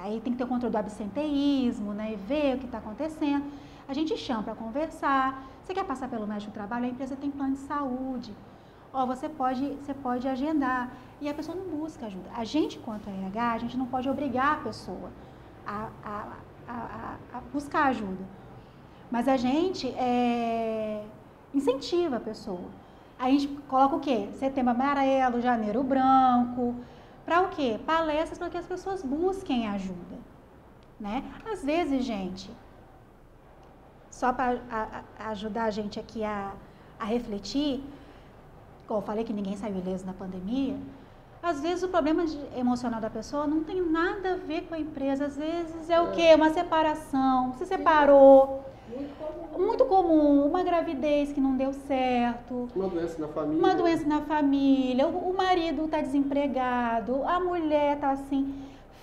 aí tem que ter o controle do absenteísmo, né? E ver o que está acontecendo. A gente chama para conversar. Você quer passar pelo médico do trabalho? A empresa tem plano de saúde. Você pode agendar. E a pessoa não busca ajuda. A gente, quanto RH, a gente não pode obrigar a pessoa a buscar ajuda. Mas a gente incentiva a pessoa. A gente coloca o quê? Setembro amarelo, janeiro branco. Para o quê? Palestras para que as pessoas busquem ajuda. Né? Às vezes, gente, só para ajudar a gente aqui a refletir, como eu falei que ninguém saiu ileso na pandemia, às vezes o problema emocional da pessoa não tem nada a ver com a empresa. Às vezes é o quê? Uma separação, se separou. Muito comum, uma gravidez que não deu certo. Uma doença na família. Uma doença na família, o marido está desempregado, a mulher está assim,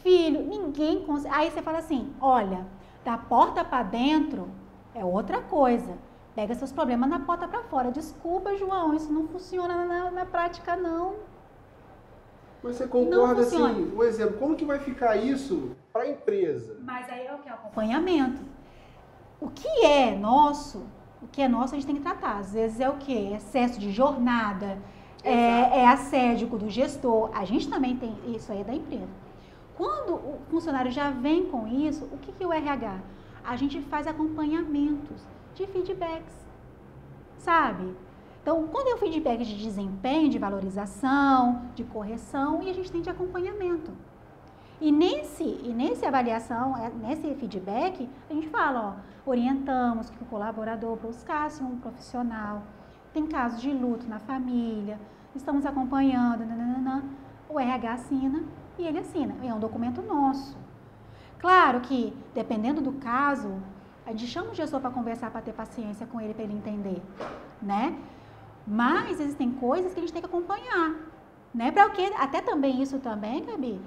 filho, ninguém consegue. Aí você fala assim, olha, da porta para dentro é outra coisa. Pega seus problemas na porta para fora. Desculpa, João, isso não funciona na prática, não. Mas você concorda assim, um exemplo, como que vai ficar isso para a empresa? Mas aí é o que? Acompanhamento. O que é nosso, a gente tem que tratar. Às vezes é o quê? Excesso de jornada, é assédio do gestor. A gente também tem isso aí da empresa. Quando o funcionário já vem com isso, o que é o RH? A gente faz acompanhamentos de feedbacks, sabe? Então, quando é o feedback de desempenho, de valorização, de correção, e a gente tem de acompanhamento. E nesse avaliação, nesse feedback, a gente fala, orientamos que o colaborador buscasse um profissional, tem casos de luto na família, estamos acompanhando, o RH assina e ele assina, é um documento nosso. Claro que, dependendo do caso, a gente chama o gestor para conversar, para ter paciência com ele, para ele entender, né? Mas existem coisas que a gente tem que acompanhar, né? Para o quê? Até também isso também, Gabi,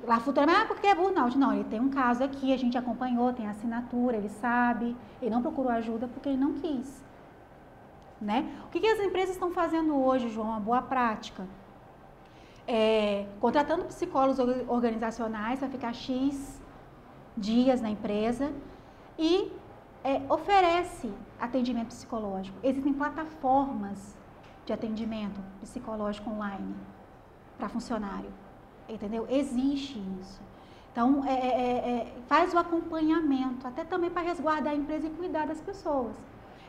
lá futuramente, porque é burnout. Não, ele tem um caso aqui, a gente acompanhou, tem assinatura, ele sabe, ele não procurou ajuda porque ele não quis. Né? O que as empresas estão fazendo hoje, João? Uma boa prática. Contratando psicólogos organizacionais para ficar X dias na empresa e oferece atendimento psicológico. Existem plataformas de atendimento psicológico online para funcionário. Entendeu? Existe isso. Então, faz o acompanhamento, até também para resguardar a empresa e cuidar das pessoas.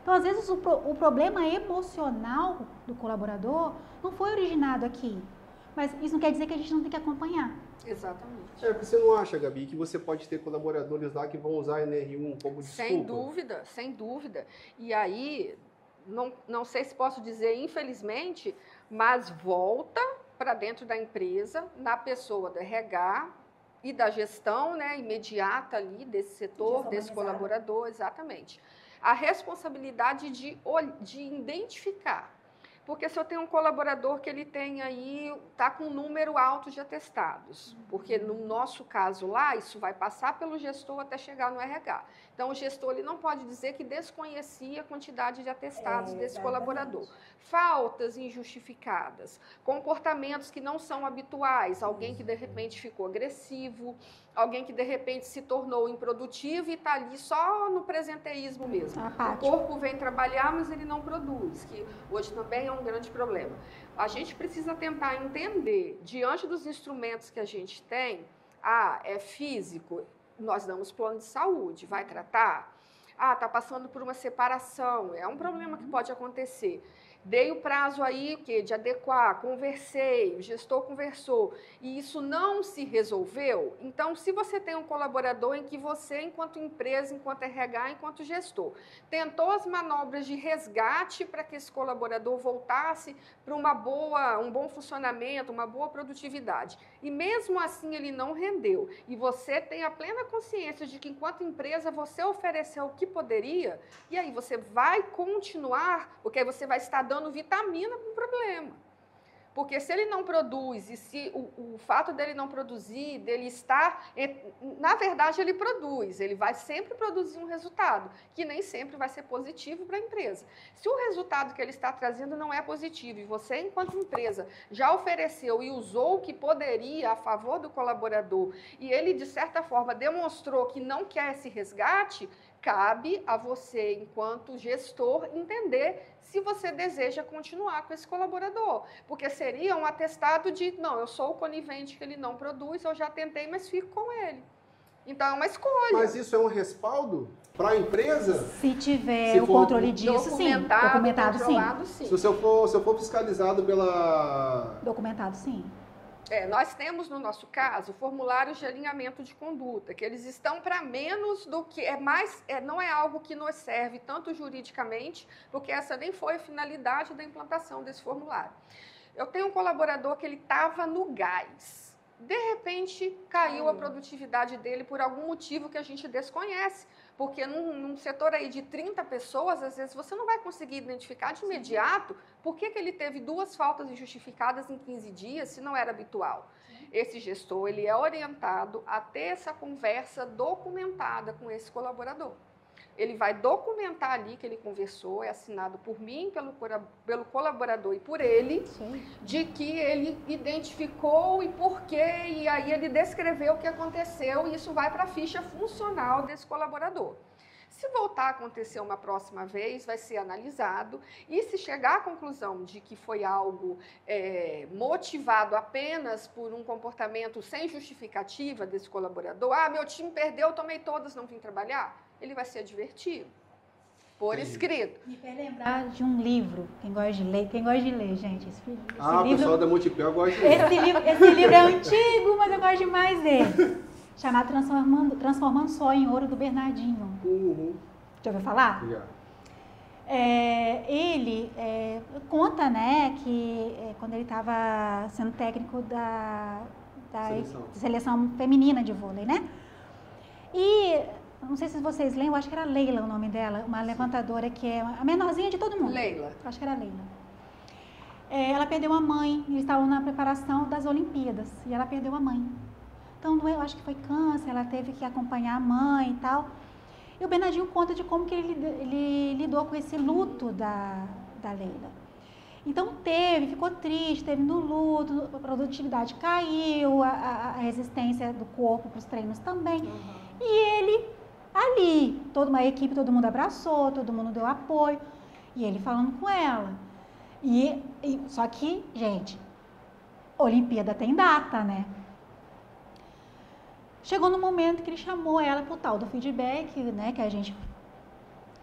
Então, às vezes, o problema emocional do colaborador não foi originado aqui. Mas isso não quer dizer que a gente não tem que acompanhar. Exatamente. Porque você não acha, Gabi, que você pode ter colaboradores lá que vão usar a NR1 como desculpa? Sem dúvida, sem dúvida. E aí, não sei se posso dizer infelizmente, mas volta para dentro da empresa, na pessoa do RH e da gestão, né, imediata ali desse setor, desse colaborador, exatamente. A responsabilidade de identificar. Porque se eu tenho um colaborador que ele tem aí, está com um número alto de atestados, porque no nosso caso lá, isso vai passar pelo gestor até chegar no RH. Então, o gestor ele não pode dizer que desconhecia a quantidade de atestados desse colaborador. Faltas injustificadas, comportamentos que não são habituais, alguém que de repente ficou agressivo, alguém que de repente se tornou improdutivo e está ali só no presenteísmo mesmo. O corpo vem trabalhar, mas ele não produz, que hoje também é um grande problema. A gente precisa tentar entender, diante dos instrumentos que a gente tem, é físico, nós damos plano de saúde, vai tratar? está passando por uma separação, é um problema que pode acontecer. Dei o prazo aí de adequar, conversei, o gestor conversou e isso não se resolveu. Então, se você tem um colaborador em que você, enquanto empresa, enquanto RH, enquanto gestor, tentou as manobras de resgate para que esse colaborador voltasse para um bom funcionamento, uma boa produtividade, e mesmo assim ele não rendeu, e você tem a plena consciência de que, enquanto empresa, você ofereceu o que poderia, e aí você vai continuar, porque aí você vai estar dando vitamina para o problema. Porque se ele não produz, e se o fato dele não produzir, dele estar... Na verdade, ele produz, ele vai sempre produzir um resultado, que nem sempre vai ser positivo para a empresa. Se o resultado que ele está trazendo não é positivo, e você, enquanto empresa, já ofereceu e usou o que poderia a favor do colaborador, e ele, de certa forma, demonstrou que não quer esse resgate, cabe a você, enquanto gestor, entender se você deseja continuar com esse colaborador. Porque seria um atestado de, não, eu sou o conivente que ele não produz, eu já tentei, mas fico com ele. Então, é uma escolha. Mas isso é um respaldo para a empresa? Se tiver o controle disso, sim. Documentado, sim. Se eu for fiscalizado pela... Documentado, sim. Nós temos, no nosso caso, formulários de alinhamento de conduta, que eles estão para menos do que... não é algo que nos serve tanto juridicamente, porque essa nem foi a finalidade da implantação desse formulário. Eu tenho um colaborador que ele estava no gás. De repente, caiu a produtividade dele por algum motivo que a gente desconhece. Porque num setor aí de 30 pessoas, às vezes você não vai conseguir identificar de imediato por que ele teve 2 faltas injustificadas em 15 dias, se não era habitual. Esse gestor, ele é orientado a ter essa conversa documentada com esse colaborador. Ele vai documentar ali que ele conversou, é assinado por mim, pelo colaborador e por ele, de que ele identificou e por quê, e aí ele descreveu o que aconteceu, e isso vai para a ficha funcional desse colaborador. Se voltar a acontecer uma próxima vez, vai ser analisado, e se chegar à conclusão de que foi algo motivado apenas por um comportamento sem justificativa desse colaborador, meu time perdeu, eu tomei todas, não vim trabalhar, ele vai ser advertido, por escrito. Me fez lembrar de um livro, quem gosta de ler, gente. Esse o livro, pessoal da Multipel gosta de ler. Esse livro é antigo, mas eu gosto demais dele. Chamado Transformando Sol em Ouro, do Bernardinho. Já ouviu falar? Já. Ele conta, né, que quando ele estava sendo técnico da seleção feminina de vôlei, né? E não sei se vocês lembram, acho que era Leila o nome dela, uma levantadora que é a menorzinha de todo mundo. Leila. Acho que era Leila. Ela perdeu a mãe, eles estavam na preparação das Olimpíadas, e ela perdeu a mãe. Então, eu acho que foi câncer, ela teve que acompanhar a mãe e tal. E o Bernardinho conta de como que ele lidou com esse luto da Leila. Então, ficou triste, teve no luto, a produtividade caiu, a resistência do corpo para os treinos também. E ele, ali, toda uma equipe, todo mundo abraçou, todo mundo deu apoio, e ele falando com ela. Só que, gente, Olimpíada tem data, né? Chegou no momento que ele chamou ela pro tal do feedback, né, que a gente...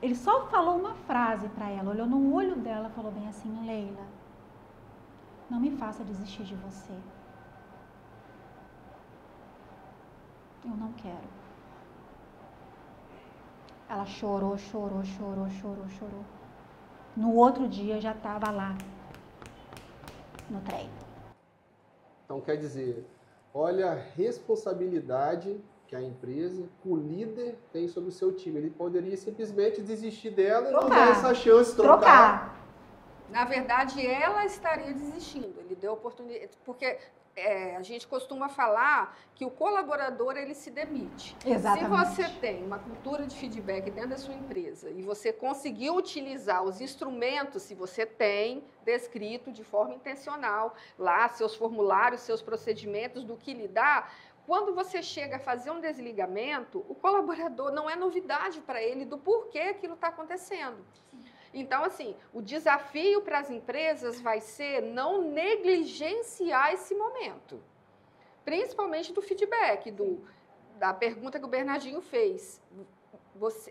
Ele só falou uma frase para ela, olhou no olho dela e falou bem assim: Leila, não me faça desistir de você. Eu não quero. Ela chorou. No outro dia já estava lá, no treino. Então, quer dizer, olha a responsabilidade que a empresa, o líder, tem sobre o seu time. Ele poderia simplesmente desistir dela e não dar essa chance, trocar. Na verdade, ela estaria desistindo. Ele deu oportunidade, porque a gente costuma falar que o colaborador, ele se demite. Exatamente. Se você tem uma cultura de feedback dentro da sua empresa e você conseguiu utilizar os instrumentos, se você tem descrito de forma intencional lá seus formulários, seus procedimentos, do que lidar, quando você chega a fazer um desligamento, o colaborador, não é novidade para ele do porquê aquilo está acontecendo. Então, assim, o desafio para as empresas vai ser não negligenciar esse momento. Principalmente do feedback, da pergunta que o Bernardinho fez.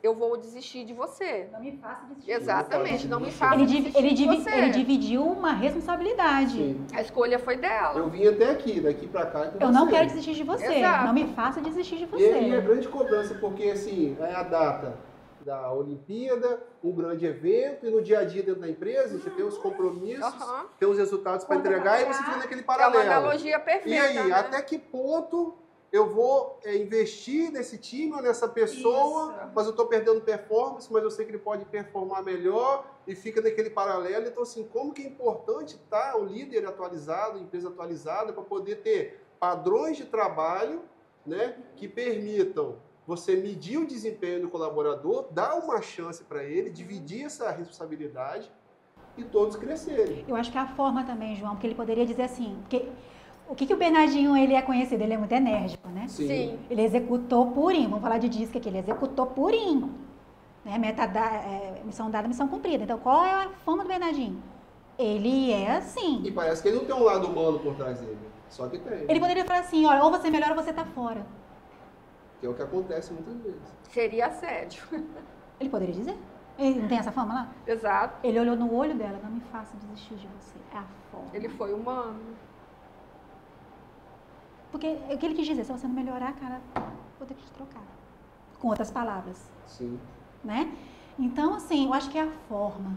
eu vou desistir de você. Não me faça desistir. Exatamente, não me faça Ele desistir de você. Ele dividiu uma responsabilidade. Sim. A escolha foi dela. Eu vim até aqui, daqui pra cá. Eu não quero desistir de você. Exato. Não me faça desistir de E você. é grande cobrança, porque assim, é a data da Olimpíada, um grande evento, e no dia a dia dentro da empresa, você tem os compromissos, Aham. tem os resultados para Conta entregar, pra e você cá. fica naquele É paralelo. uma analogia perfeita. E aí, né? até que ponto eu vou investir nesse time ou nessa pessoa, Isso. mas eu estou perdendo performance, mas eu sei que ele pode performar melhor, e fica naquele paralelo. Então, assim, como que é importante estar o líder atualizado, a empresa atualizada, para poder ter padrões de trabalho, né, que permitam você medir o desempenho do colaborador, dar uma chance para ele, dividir essa responsabilidade e todos crescerem. Eu acho que a forma também, João, porque ele poderia dizer assim, porque o que o Bernardinho ele é conhecido? Ele é muito enérgico, né? Sim. Ele executou purinho, vamos falar de disco aqui, ele executou purinho. Né? Missão dada, missão cumprida. Então, qual é a forma do Bernardinho? Ele é assim. E parece que ele não tem um lado humano por trás dele, só que tem. Ele poderia falar assim, olha, ou você melhora ou você tá fora. Que é o que acontece muitas vezes. Seria assédio. Ele poderia dizer. Ele não tem essa fama lá? Exato. Ele olhou no olho dela, não me faça desistir de você. É a forma. Ele foi humano. Porque o que ele quis dizer, se você não melhorar, cara, vou ter que te trocar. Com outras palavras, Sim. né? Então, assim, eu acho que é a forma,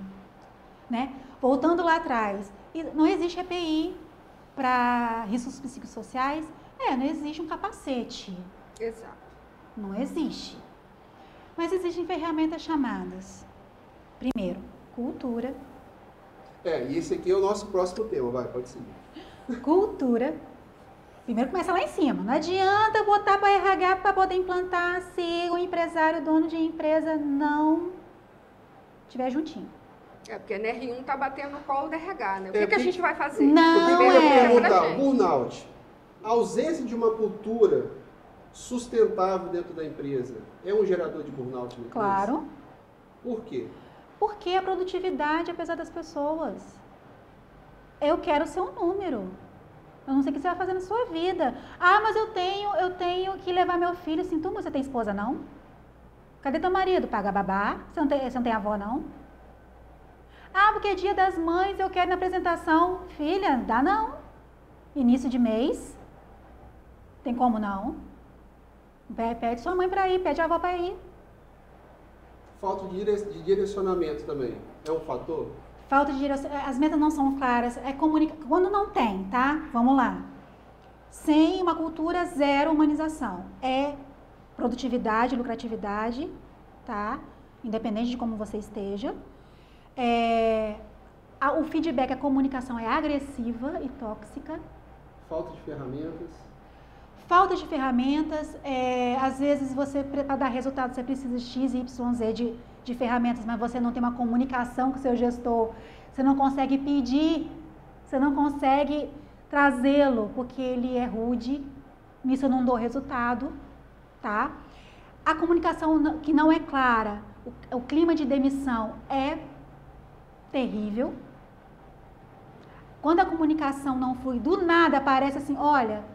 né? Voltando lá atrás, não existe EPI para riscos psicossociais? Não existe um capacete. Exato. Não existe. Mas existem ferramentas chamadas, primeiro, cultura. E esse aqui é o nosso próximo tema, vai, pode seguir. Cultura. Primeiro começa lá em cima. Não adianta botar para RH para poder implantar se o empresário, dono de empresa, não estiver juntinho. Porque a NR1 tá batendo no colo da RH, né? O que a gente vai fazer? Não, Eu queria é. perguntar, burnout, a ausência de uma cultura sustentável dentro da empresa é um gerador de burnout na empresa? Claro. Por quê? Porque a produtividade, apesar das pessoas. Eu quero ser um número. Eu não sei o que você vai fazer na sua vida. Ah, mas eu tenho que levar meu filho. Assim, tu, você tem esposa, não? Cadê teu marido? Paga babá? Você não tem avó, não? Ah, porque é dia das mães, eu quero ir na apresentação. Filha, dá não. Início de mês. Tem como não? Pede sua mãe para ir, pede a avó para ir. Falta de direcionamento também é um fator? Falta de direcionamento. As metas não são claras. Quando não tem, tá? Vamos lá. Sem uma cultura, zero humanização. É produtividade, lucratividade, tá? Independente de como você esteja. O feedback, a comunicação é agressiva e tóxica. Falta de ferramentas. Falta de ferramentas. Às vezes, para dar resultado, você precisa X, Y, Z de ferramentas, mas você não tem uma comunicação com o seu gestor. Você não consegue pedir, você não consegue trazê-lo, porque ele é rude. Nisso eu não dou resultado, tá? A comunicação que não é clara, o clima de demissão é terrível. Quando a comunicação não flui, do nada aparece assim, olha,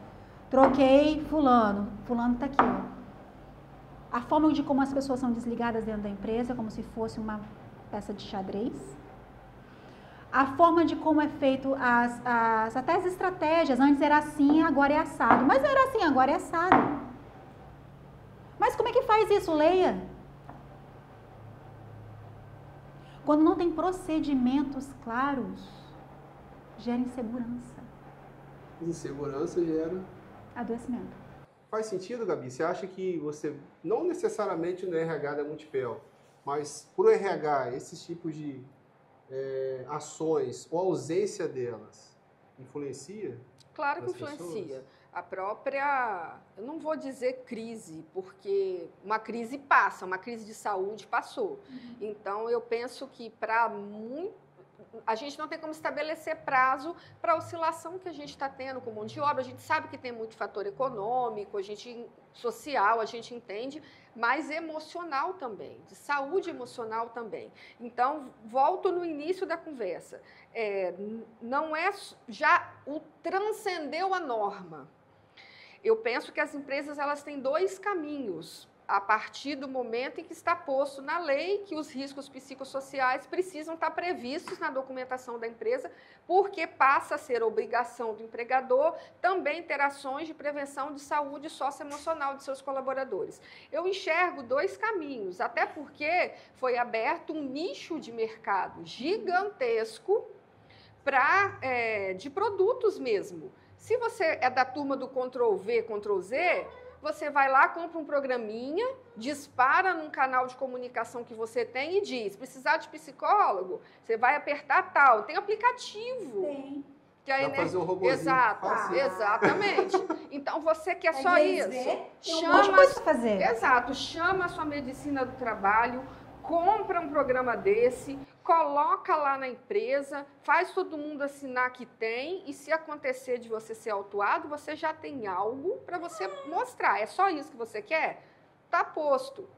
troquei fulano tá aqui, ó. A forma de como as pessoas são desligadas dentro da empresa, como se fosse uma peça de xadrez. A forma de como é feito até as estratégias, antes era assim, agora é assado. Mas era assim, agora é assado. Mas como é que faz isso? Leia. Quando não tem procedimentos claros, gera insegurança. Insegurança gera adoecimento. Faz sentido, Gabi? Você acha que você, não necessariamente no RH da Multipel, mas para o RH, esses tipos de ações ou ausência delas influencia? Claro que influencia. Pessoas? A própria, eu não vou dizer crise, porque uma crise passa, uma crise de saúde passou. Então, eu penso que a gente não tem como estabelecer prazo para a oscilação que a gente está tendo com mão de obra. A gente sabe que tem muito fator econômico, social, a gente entende, mas emocional também, de saúde emocional também. Então, volto no início da conversa. Não é já transcendeu a norma. Eu penso que as empresas elas têm dois caminhos a partir do momento em que está posto na lei que os riscos psicossociais precisam estar previstos na documentação da empresa, porque passa a ser obrigação do empregador também ter ações de prevenção de saúde socioemocional de seus colaboradores. Eu enxergo dois caminhos, até porque foi aberto um nicho de mercado gigantesco de produtos mesmo. Se você é da turma do Ctrl+V, Ctrl+Z, você vai lá, compra um programinha, dispara num canal de comunicação que você tem e diz, precisar de psicólogo, você vai apertar tal. Tem aplicativo. Tem. Que aí, Dá fazer um robozinho. Exato, exatamente. Então, você quer só isso. Tem um monte de coisa pra fazer. Exato. Chama a sua medicina do trabalho, compra um programa desse, coloca lá na empresa, faz todo mundo assinar que tem, e se acontecer de você ser autuado, você já tem algo para você mostrar. É só isso que você quer? Tá posto.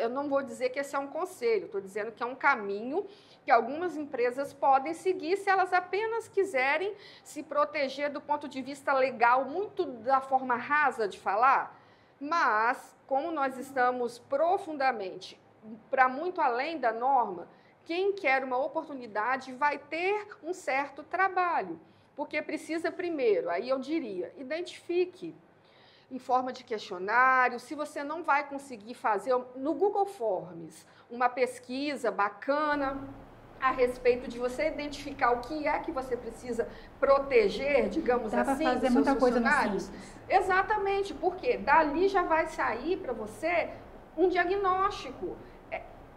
Eu não vou dizer que esse é um conselho, estou dizendo que é um caminho que algumas empresas podem seguir se elas apenas quiserem se proteger do ponto de vista legal, muito da forma rasa de falar, mas como nós estamos profundamente para muito além da norma, quem quer uma oportunidade vai ter um certo trabalho, porque precisa primeiro, aí eu diria, identifique em forma de questionário, se você não vai conseguir fazer no Google Forms uma pesquisa bacana a respeito de você identificar o que é que você precisa proteger, digamos Dá assim, para fazer dos muita seus coisa no funcionários. Simples. Exatamente, porque dali já vai sair para você um diagnóstico.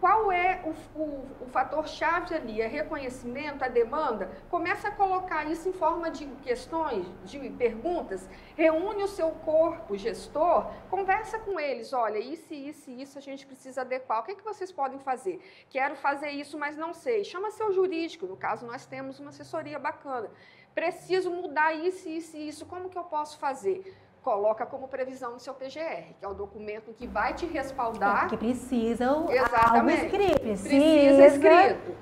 Qual é o fator-chave ali? É reconhecimento, a demanda? Começa a colocar isso em forma de questões, de perguntas, reúne o seu corpo gestor, conversa com eles, olha, isso a gente precisa adequar, o que é que vocês podem fazer? Quero fazer isso, mas não sei. Chama seu jurídico, no caso nós temos uma assessoria bacana. Preciso mudar isso, como que eu posso fazer? Coloca como previsão no seu PGR, que é o documento que vai te respaldar. Porque precisa algo Exatamente. escrito.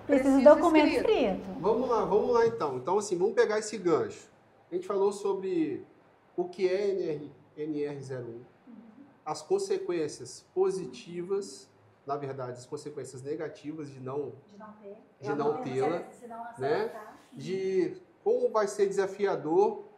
Precisa de documento escrito. Vamos lá então. Então, assim, vamos pegar esse gancho. A gente falou sobre o que é NR01, as consequências positivas, na verdade, as consequências negativas de não tê-la, né? De como vai ser desafiador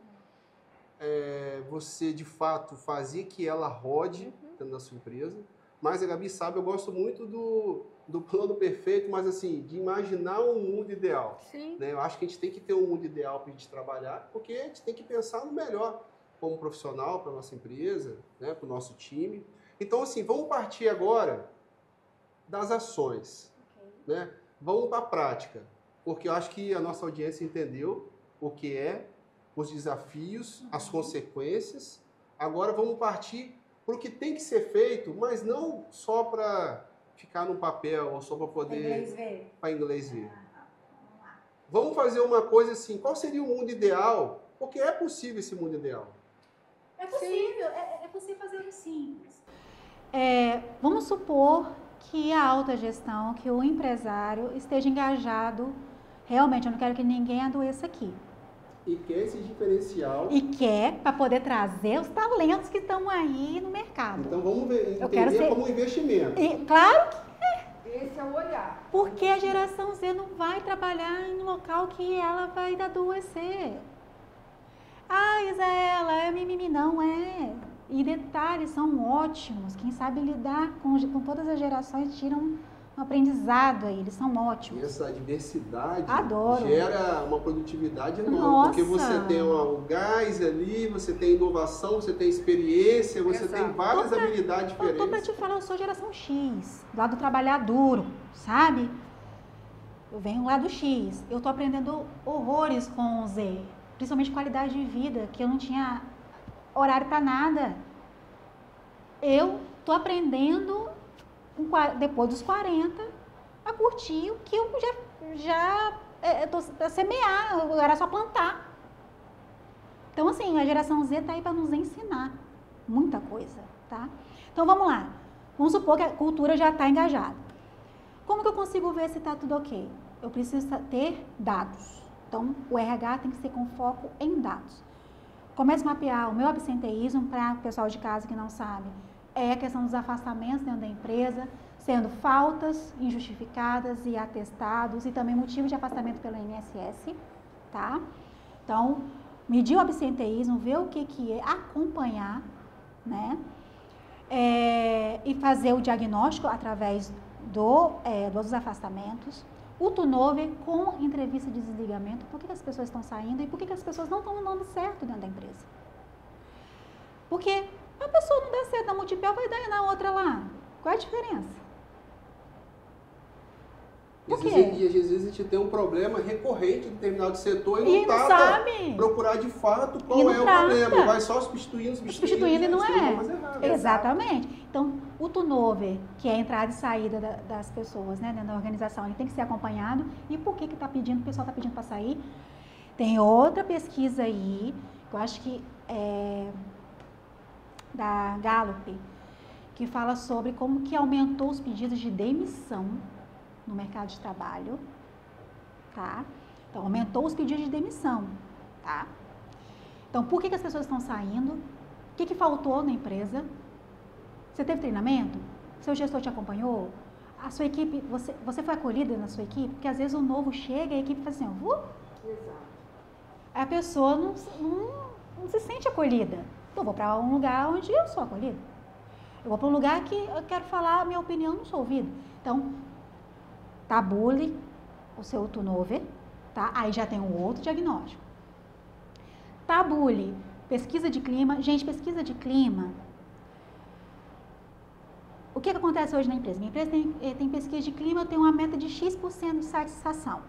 você, de fato, fazer que ela rode dentro da sua empresa. Mas a Gabi sabe, eu gosto muito do plano perfeito, mas assim, de imaginar um mundo ideal. Sim. Né? Eu acho que a gente tem que ter um mundo ideal para a gente trabalhar, porque a gente tem que pensar no melhor como profissional para a nossa empresa, né? Para o nosso time. Então, assim, vamos partir agora das ações. Né? Vamos para a prática, porque eu acho que a nossa audiência entendeu o que é, os desafios, as consequências. Agora vamos partir para o que tem que ser feito, mas não só para ficar no papel ou só para poder... Para inglês ver. Vamos fazer uma coisa assim, qual seria o mundo ideal? Porque é possível esse mundo ideal. É possível, é possível fazer o simples. Vamos supor que a alta gestão, que o empresário esteja engajado, realmente, eu não quero que ninguém adoeça aqui. E quer esse diferencial. E quer para poder trazer os talentos que estão aí no mercado. Então vamos entender como investimento. Claro que Esse é o olhar. porque a geração Z não vai trabalhar em um local que ela vai adoecer. Isaela, é mimimi, não é. E detalhes são ótimos. Quem sabe lidar com todas as gerações tiram um aprendizado aí, eles são ótimos. E essa diversidade gera uma produtividade enorme, Nossa. porque você tem o gás ali, você tem inovação, você tem experiência, você tem várias habilidades diferentes. Eu tô pra te falar, eu sou geração X, lá do trabalhar duro, sabe? Eu venho lá do X, eu tô aprendendo horrores com o Z, principalmente qualidade de vida, que eu não tinha horário para nada. Eu tô aprendendo depois dos 40, a curtir o que eu já semear, era só plantar. Então, assim, a geração Z está aí para nos ensinar muita coisa, tá? Então, vamos lá. Vamos supor que a cultura já está engajada. Como que eu consigo ver se está tudo ok? Eu preciso ter dados. Então, o RH tem que ser com foco em dados. Comece a mapear o meu absenteísmo para o pessoal de casa que não sabe. é a questão dos afastamentos dentro da empresa, sendo faltas injustificadas e atestados, e também motivo de afastamento pela INSS, tá? Então, medir o absenteísmo, ver o que é, acompanhar, né? E fazer o diagnóstico através dos afastamentos. O turnover com entrevista de desligamento, por que as pessoas estão saindo e por que as pessoas não estão dando certo dentro da empresa. Porque a pessoa não dá certo na Multipel, vai dar na outra lá. Qual é a diferença? Por quê? E às vezes a gente tem um problema recorrente em determinado setor e não sabe procurar de fato qual é o problema. E vai só substituindo e não é. Exatamente. Exato. Então, o turnover, que é a entrada e saída das pessoas, né, dentro da organização, ele tem que ser acompanhado. E por que está pedindo, o pessoal está pedindo para sair? Tem outra pesquisa aí, que eu acho que é da Gallup, que fala sobre como que aumentou os pedidos de demissão no mercado de trabalho, tá? Então, aumentou os pedidos de demissão, tá? Então, por que as pessoas estão saindo? O que faltou na empresa? Você teve treinamento? Seu gestor te acompanhou? A sua equipe, você foi acolhida na sua equipe? Porque às vezes o novo chega e a equipe faz assim, Exato. A pessoa não se sente acolhida. Então, vou para um lugar onde eu sou acolhida. Eu vou para um lugar que eu quero falar a minha opinião, não sou ouvida. Então, tabule o seu turnover, tá? Aí já tem um outro diagnóstico. Tabule, pesquisa de clima. Gente, pesquisa de clima. O que acontece hoje na empresa? Minha empresa tem pesquisa de clima, eu tenho uma meta de X% de satisfação.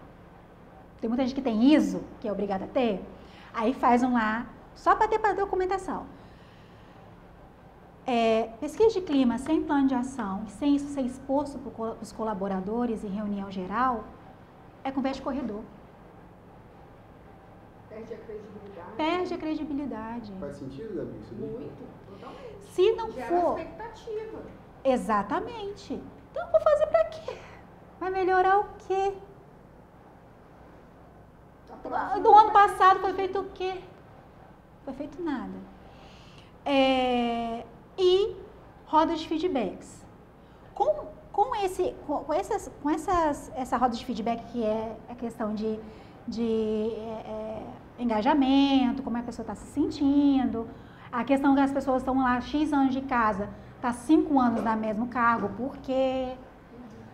Tem muita gente que tem ISO, que é obrigada a ter. Aí faz um lá, só para ter para documentação. Pesquisa de clima sem plano de ação, sem isso ser exposto para os colaboradores em reunião geral, é conversa de corredor. Perde a credibilidade. Perde a credibilidade. Faz sentido, Gabi? Muito, totalmente. Se não Gera for... expectativa. Exatamente. Então, vou fazer para quê? Vai melhorar o quê? Do ano passado foi feito o quê? Foi feito nada. E rodas de feedbacks. Essa roda de feedback, que é a questão de engajamento, como a pessoa está se sentindo, a questão que as pessoas estão lá X anos de casa, está 5 anos no mesmo cargo, por quê?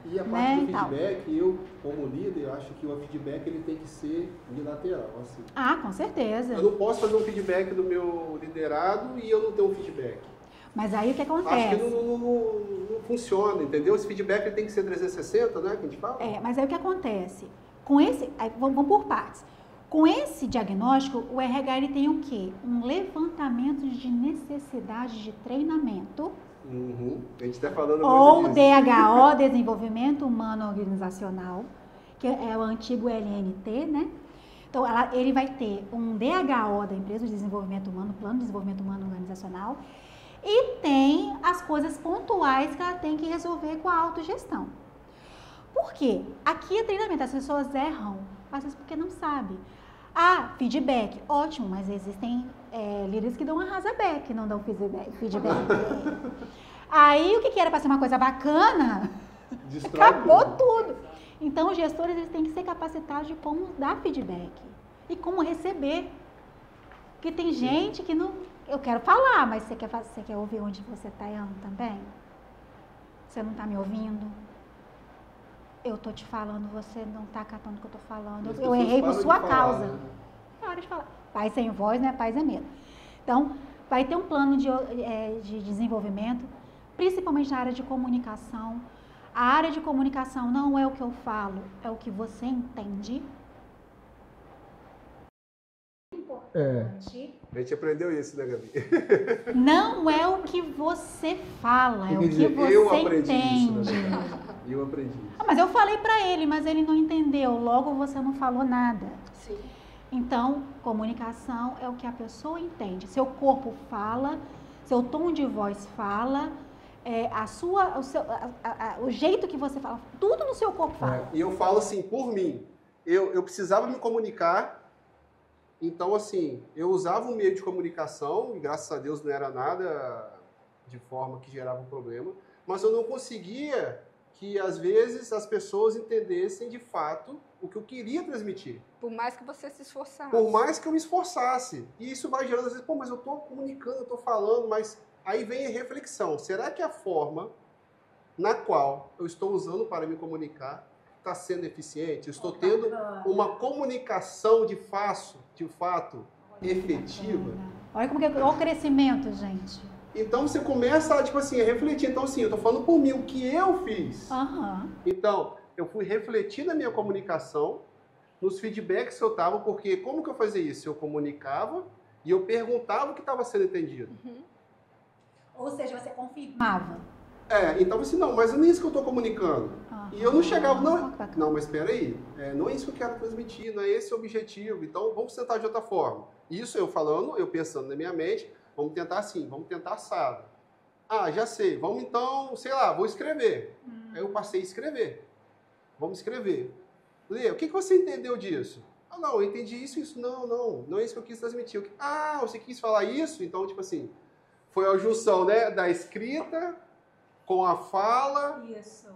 E a parte do feedback, eu, como líder, eu acho que o feedback ele tem que ser unilateral. Assim. Ah, com certeza. Eu não posso fazer um feedback do meu liderado e eu não ter um feedback. Mas aí o que acontece? Acho que não funciona, entendeu? Esse feedback ele tem que ser 360, né, que a gente fala? Mas aí o que acontece? Com esse, vamos por partes. Com esse diagnóstico, o RH ele tem o quê? Um levantamento de necessidade de treinamento. A gente está falando ou muito disso. DHO, Desenvolvimento Humano Organizacional, que é o antigo LNT, né? Então, ele vai ter um DHO da empresa de desenvolvimento humano, Plano de Desenvolvimento Humano Organizacional, e tem as coisas pontuais que ela tem que resolver com a autogestão. Por quê? Aqui é treinamento, as pessoas erram, às vezes porque não sabem. Feedback, ótimo, mas existem líderes que dão arrasaback, não dão feedback. Aí, o que era para ser uma coisa bacana, acabou tudo. Então, os gestores eles têm que ser capacitados de como dar feedback e como receber. Porque tem gente que não... Eu quero falar, mas você quer ouvir onde você está errando também? Você não está me ouvindo? Eu tô te falando, você não tá catando o que eu tô falando. Eu errei por sua causa. Né? É hora de falar. Paz sem voz, né? Paz é medo. Então, vai ter um plano de desenvolvimento, principalmente na área de comunicação. A área de comunicação não é o que eu falo, é o que você entende. Importante. A gente aprendeu isso, né, Gabi? Não é o que você fala, é o que você entende. Eu aprendi isso. Mas eu falei para ele, mas ele não entendeu. Logo, você não falou nada. Sim. Então, comunicação é o que a pessoa entende. Seu corpo fala, seu tom de voz fala, o jeito que você fala, tudo no seu corpo fala. E eu falo assim, por mim, eu precisava me comunicar. Então, assim, eu usava um meio de comunicação, e graças a Deus não era nada de forma que gerava um problema, mas eu não conseguia que, às vezes, as pessoas entendessem de fato o que eu queria transmitir. Por mais que você se esforçasse. Por mais que eu me esforçasse. E isso vai gerando, às vezes, pô, mas eu estou comunicando, eu estou falando, mas aí vem a reflexão. Será que a forma na qual eu estou usando para me comunicar está sendo eficiente? Eu estou tendo uma comunicação de fato efetiva? Olha como que é o crescimento, gente. Então você começa tipo assim, a refletir. Então, assim, eu estou falando por mim, o que eu fiz. Então, eu fui refletir na minha comunicação, nos feedbacks que eu estava, porque como que eu fazia isso? Eu comunicava e eu perguntava o que estava sendo entendido. Ou seja, você confirmava. Então assim, não, mas não é isso que eu estou comunicando. E eu não chegava, não, mas espera aí, não é isso que eu quero transmitir, não é esse o objetivo, então vamos tentar de outra forma. Isso eu falando, eu pensando na minha mente, vamos tentar assim, vamos tentar assado. Já sei, vamos então, sei lá, vou escrever. Aí eu passei a escrever. Vamos escrever. Lê, o que você entendeu disso? Não, eu entendi isso, não é isso que eu quis transmitir. Você quis falar isso? Então, tipo assim, foi a junção, né, da escrita com a fala,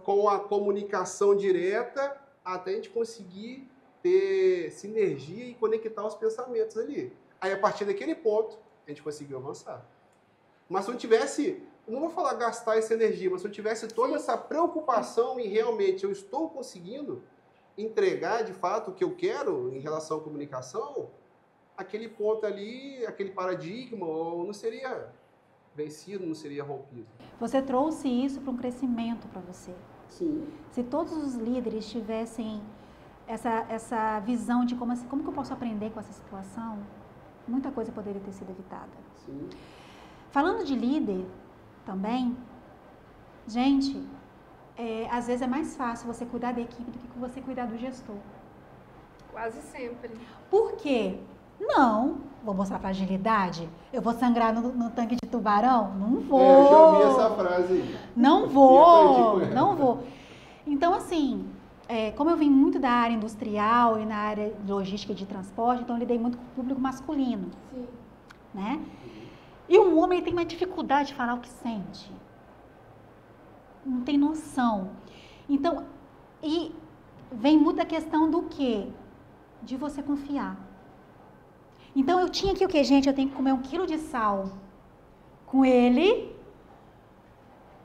com a comunicação direta, até a gente conseguir ter sinergia e conectar os pensamentos ali. Aí, a partir daquele ponto, a gente conseguiu avançar. Mas se eu tivesse, não vou falar gastar essa energia, mas se eu tivesse toda essa preocupação em realmente eu estou conseguindo entregar de fato o que eu quero em relação à comunicação, aquele ponto ali, aquele paradigma, não seria vencido, não seria rompido. Você trouxe isso para um crescimento para você. Sim. Se todos os líderes tivessem essa visão de como que eu posso aprender com essa situação, muita coisa poderia ter sido evitada. Sim. Falando de líder também, gente, às vezes é mais fácil você cuidar da equipe do que você cuidar do gestor. Quase sempre. Por quê? Não, vou mostrar fragilidade? Eu vou sangrar no tanque de tubarão? Não vou. Eu já ouvi essa frase aí. Não vou. Então, assim, como eu vim muito da área industrial e na área de logística e de transporte, então eu lidei muito com o público masculino. Sim. Né? E um homem tem uma dificuldade de falar o que sente. Não tem noção. Então, e vem muito a questão do quê? De você confiar. Então, eu tinha que o quê, gente? Eu tenho que comer 1 quilo de sal com ele,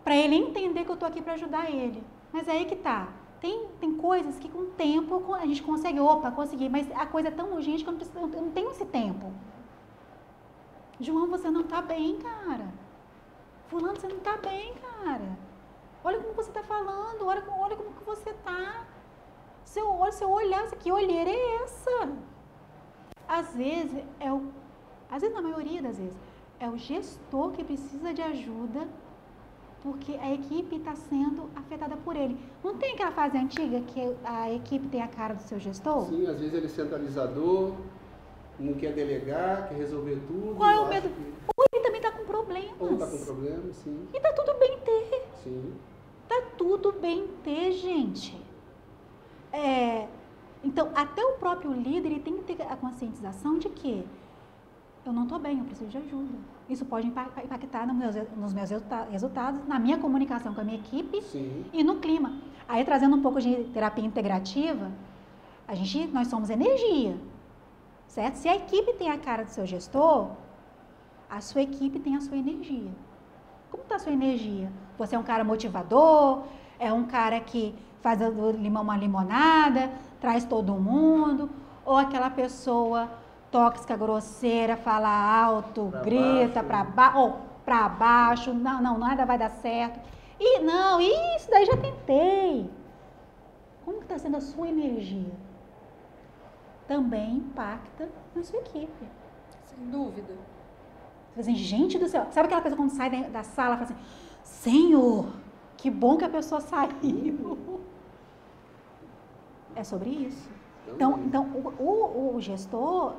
para ele entender que eu estou aqui para ajudar ele. Mas é aí que tá. Tem coisas que com o tempo a gente consegue, consegui, mas a coisa é tão urgente que eu não tenho esse tempo. João, você não tá bem, cara. Fulano, você não tá bem, cara. Olha como você tá falando, olha como que você tá. Se eu olhar, que olheira é essa? Às vezes, na maioria das vezes, é o gestor que precisa de ajuda porque a equipe está sendo afetada por ele. Não tem aquela fase antiga que a equipe tem a cara do seu gestor? Sim, às vezes ele é centralizador, não quer delegar, quer resolver tudo. Qual é o medo? Ou ele também está com problemas. Ou está com problemas, sim. E está tudo bem ter. Sim. Está tudo bem ter, gente. Então, até o próprio líder ele tem que ter a conscientização de que eu não estou bem, eu preciso de ajuda. Isso pode impactar nos meus resultados, na minha comunicação com a minha equipe. Sim. E no clima. Aí, trazendo um pouco de terapia integrativa, nós somos energia, certo? Se a equipe tem a cara do seu gestor, a sua equipe tem a sua energia. Como está a sua energia? Você é um cara motivador? É um cara que faz do limão uma limonada, traz todo mundo? Ou aquela pessoa tóxica, grosseira, fala alto, grita para baixo, não, nada vai dar certo. Isso daí já tentei. Como que está sendo a sua energia? Também impacta na sua equipe. Sem dúvida. Assim, gente do céu, sabe aquela pessoa quando sai da sala e fala assim, Senhor, que bom que a pessoa saiu. É sobre isso. Então o gestor,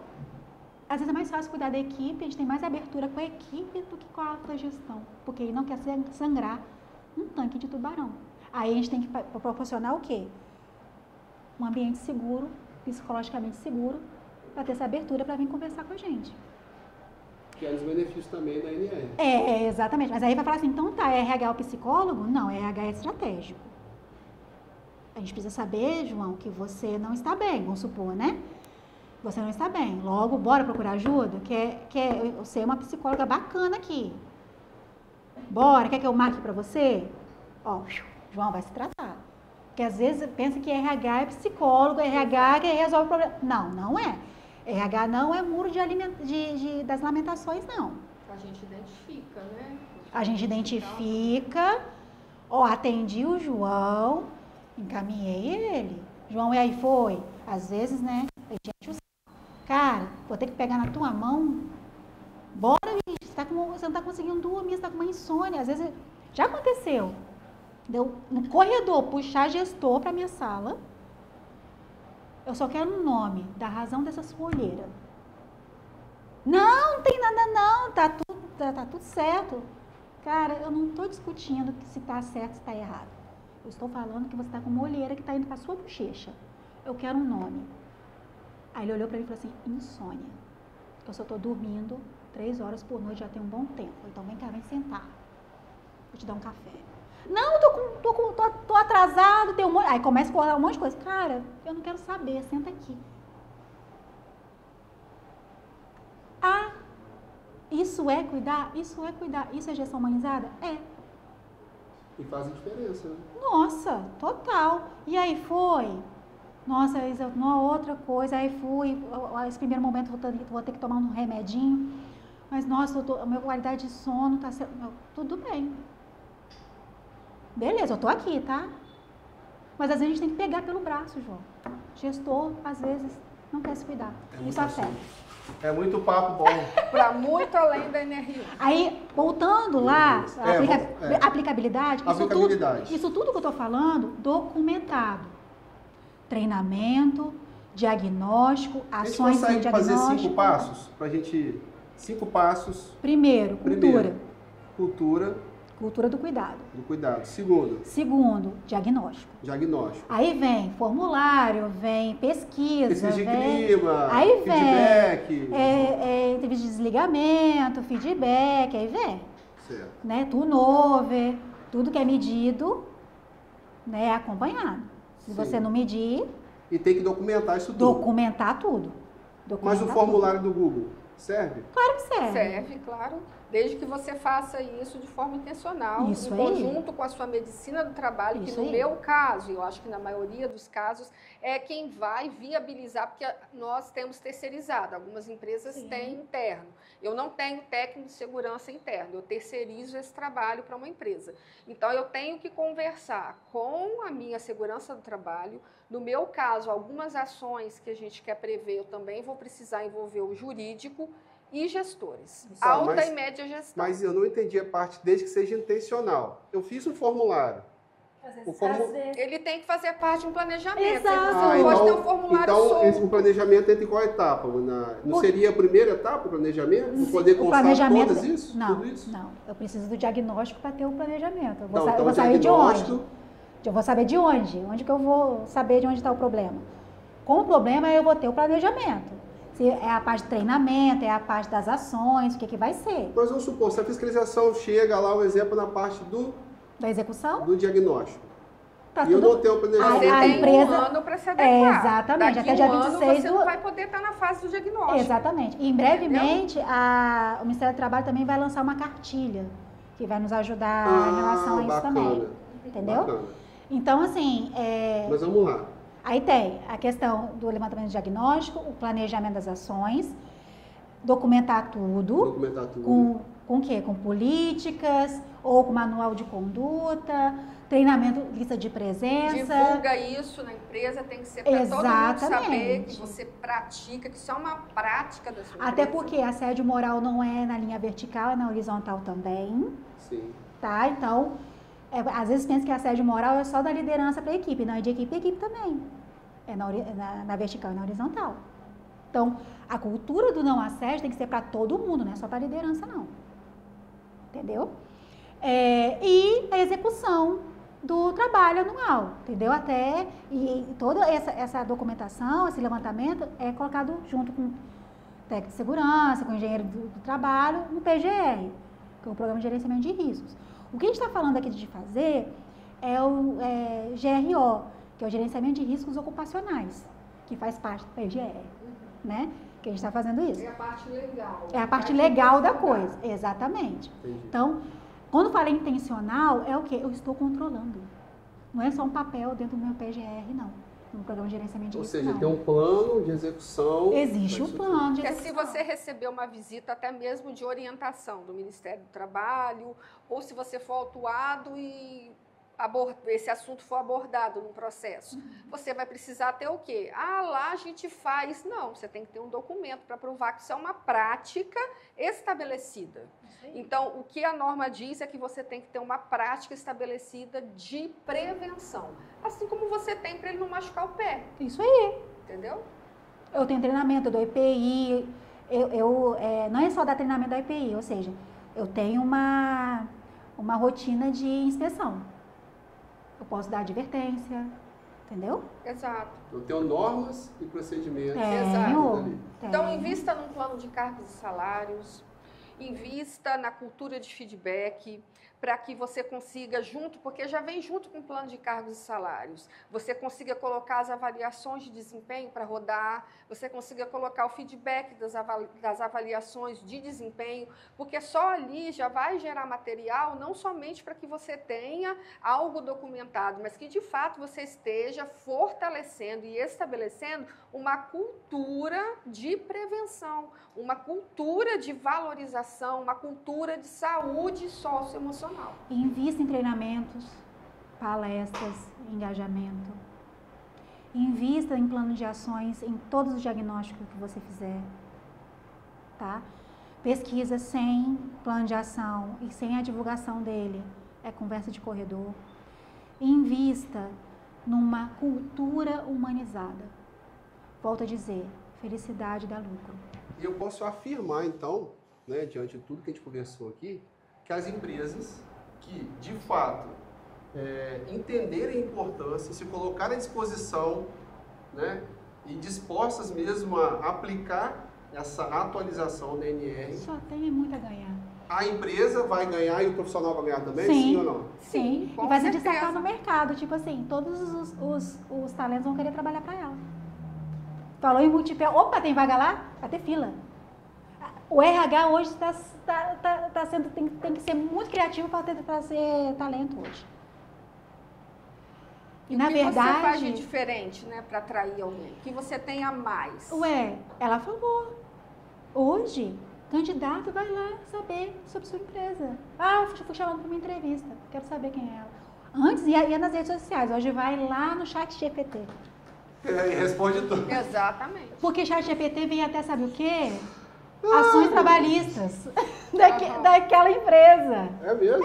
às vezes é mais fácil cuidar da equipe, a gente tem mais abertura com a equipe do que com a alta gestão, porque ele não quer sangrar um tanque de tubarão. Aí a gente tem que proporcionar o quê? Um ambiente seguro, psicologicamente seguro, para ter essa abertura para vir conversar com a gente. Que é um dos benefícios também da NR. Exatamente. Mas aí vai falar assim, então tá, RH é o psicólogo? Não, RH é estratégico. A gente precisa saber, João, que você não está bem, vamos supor, né? Você não está bem. Logo, bora procurar ajuda? Quer eu ser uma psicóloga bacana aqui. Bora, quer que eu marque pra você? Ó, João vai se tratar. Porque às vezes pensa que RH é psicólogo, RH que resolve o problema. Não, não é. RH não é muro das lamentações, não. A gente identifica, né? A gente identifica, ó, atendi o João, encaminhei ele. João, e aí foi? Às vezes, né? Gente, cara, vou ter que pegar na tua mão. Bora, bicho, você não tá conseguindo dormir, você tá com uma insônia. Às vezes, já aconteceu. Deu no corredor, puxar gestor pra minha sala. Eu só quero um nome, da razão dessa sua olheira. Não tem nada não, tá tudo certo. Cara, eu não tô discutindo se tá certo, se tá errado. Eu estou falando que você tá com uma olheira que tá indo pra sua bochecha. Eu quero um nome. Aí ele olhou pra mim e falou assim, insônia. Eu só tô dormindo 3 horas por noite, já tem um bom tempo. Então vem cá, vem sentar. Vou te dar um café. Não, tô atrasado, tem um monte... Aí começa a falar um monte de coisa. Cara, eu não quero saber, senta aqui. Ah, isso é cuidar? Isso é cuidar? Isso é gestão humanizada? É. E faz a diferença, né? Nossa, total. E aí foi... Nossa, uma outra coisa, aí fui... Esse primeiro momento vou ter que tomar um remedinho. Mas, nossa, a minha qualidade de sono tá sendo... Tudo bem. Beleza, eu tô aqui, tá? Mas às vezes a gente tem que pegar pelo braço, João. Gestor, às vezes, não quer se cuidar. Isso afeta. É muito papo bom. Para muito além da NR1. Aí, voltando lá, aplicabilidade. Isso tudo que eu tô falando, documentado. Treinamento, diagnóstico, ações de diagnóstico. A gente consegue fazer 5 passos? Pra gente... 5 passos. Primeiro, cultura. Cultura. Cultura do cuidado. Do cuidado. Segundo, diagnóstico. Diagnóstico. Aí vem formulário, vem pesquisa de clima, aí feedback. Vem entrevista de desligamento, feedback, aí vem. Certo. Né, turnover, tudo que é medido, né, é acompanhado. Se você não medir... E tem que documentar isso tudo. Documentar tudo. Mas o formulário do Google serve? Claro que serve. Serve, claro. Desde que você faça isso de forma intencional, em conjunto com a sua medicina do trabalho, que no meu caso, eu acho que na maioria dos casos, é quem vai viabilizar, porque nós temos terceirizado, algumas empresas têm interno. Eu não tenho técnico de segurança interno, eu terceirizo esse trabalho para uma empresa. Então, eu tenho que conversar com a minha segurança do trabalho. No meu caso, algumas ações que a gente quer prever, eu também vou precisar envolver o jurídico e gestores, alta e média gestão. Mas eu não entendi a parte desde que seja intencional. Eu fiz um formulário. Ele tem que fazer parte de um planejamento. Exato. Você não pode ter um formulário solto. Então, o planejamento entra em qual etapa? Não seria a primeira etapa, o planejamento? Poder constar todas isso? Não, tudo isso? não. Eu preciso do diagnóstico para ter o planejamento. Eu vou saber de onde. Eu vou saber de onde. Onde que eu vou saber de onde está o problema? Com o problema, eu vou ter o planejamento. Se é a parte de treinamento, é a parte das ações, o que vai ser. Mas vamos supor, se a fiscalização chega lá, um exemplo, na parte da execução? Do diagnóstico. Tá e eu não tenho planejamento. Você tem empresa... um ano para se adequar. Exatamente. Daqui até dia 26 26 você não vai poder estar na fase do diagnóstico. Exatamente. E brevemente, o Ministério do Trabalho também vai lançar uma cartilha que vai nos ajudar em relação a isso também. Entendeu? Bacana. Então, assim... Mas vamos lá. Aí tem a questão do levantamento de diagnóstico, o planejamento das ações, documentar tudo. Com o quê? Com políticas, ou com manual de conduta, treinamento, lista de presença. Divulga isso na empresa, tem que ser para todo mundo saber que você pratica, que isso é uma prática da sua empresa. Até porque assédio moral não é na linha vertical, é na horizontal também. Sim. Tá? Então... às vezes pensa que assédio moral é só da liderança para a equipe. Não, é de equipe também. É na vertical e na horizontal. Então, a cultura do não assédio tem que ser para todo mundo, não é só para a liderança, não. Entendeu? E a execução do trabalho anual, entendeu? E toda essa documentação, esse levantamento é colocado junto com técnico de segurança, com engenheiro do trabalho, no PGR, que é o Programa de Gerenciamento de Riscos. O que a gente está falando aqui de fazer é o GRO, que é o Gerenciamento de Riscos Ocupacionais, que faz parte do PGR, né? Que a gente está fazendo isso. É a parte legal. É a parte legal da coisa, exatamente. Entendi. Então, quando fala intencional, é o quê? Eu estou controlando. Não é só um papel dentro do meu PGR, não. No Programa de Gerenciamento de Riscos, Ou seja, não. tem um plano de execução. Existe um plano de Porque execução. se você receber uma visita até mesmo de orientação do Ministério do Trabalho, ou se você for autuado e esse assunto for abordado no processo, você vai precisar ter o quê? Ah, lá a gente faz. Não, você tem que ter um documento para provar que isso é uma prática estabelecida. Então, o que a norma diz é que você tem que ter uma prática estabelecida de prevenção. Assim como você tem para ele não machucar o pé. Isso aí. Entendeu? Eu tenho treinamento, eu dou EPI, não é só dar treinamento da EPI, ou seja, eu tenho uma rotina de inspeção. Eu posso dar advertência, entendeu? Exato. Eu tenho normas e procedimentos. Exato. ali. Então, invista num plano de cargos e salários, invista na cultura de feedback, para que você consiga porque já vem junto com o plano de cargos e salários, você consiga colocar as avaliações de desempenho para rodar, você consiga colocar o feedback das avaliações de desempenho, porque só ali já vai gerar material, não somente para que você tenha algo documentado, mas que de fato você esteja fortalecendo e estabelecendo uma cultura de prevenção, uma cultura de valorização, uma cultura de saúde socioemocional. Invista em treinamentos, palestras, engajamento. Invista em plano de ações em todos os diagnósticos que você fizer. Tá? Pesquisa sem plano de ação e sem a divulgação dele é conversa de corredor. Invista numa cultura humanizada. Volto a dizer, felicidade dá lucro. E eu posso afirmar, então, né, diante de tudo que a gente conversou aqui, que as empresas que, de fato, entenderem a importância, se colocarem à disposição, né, e dispostas mesmo a aplicar essa atualização da NR, Só tem muito a ganhar. a empresa vai ganhar e o profissional vai ganhar também, sim ou não? Sim. Com E vai se certeza. destacar no mercado. Tipo assim, todos os talentos vão querer trabalhar para ela. Falou em multipel. Opa, tem vaga lá? Vai ter fila. O RH hoje tem que ser muito criativo para ser talento hoje. E na o que verdade. você faz de diferente, né, para atrair alguém? O que você tem a mais? Ela falou. Hoje, candidato vai lá saber sobre sua empresa. Ah, eu fui chamado para uma entrevista. Quero saber quem é ela. Antes ia nas redes sociais. Hoje vai lá no chat GPT. E responde tudo. Exatamente. Porque chat GPT vem até, sabe o quê? Ações trabalhistas daquela empresa. É mesmo?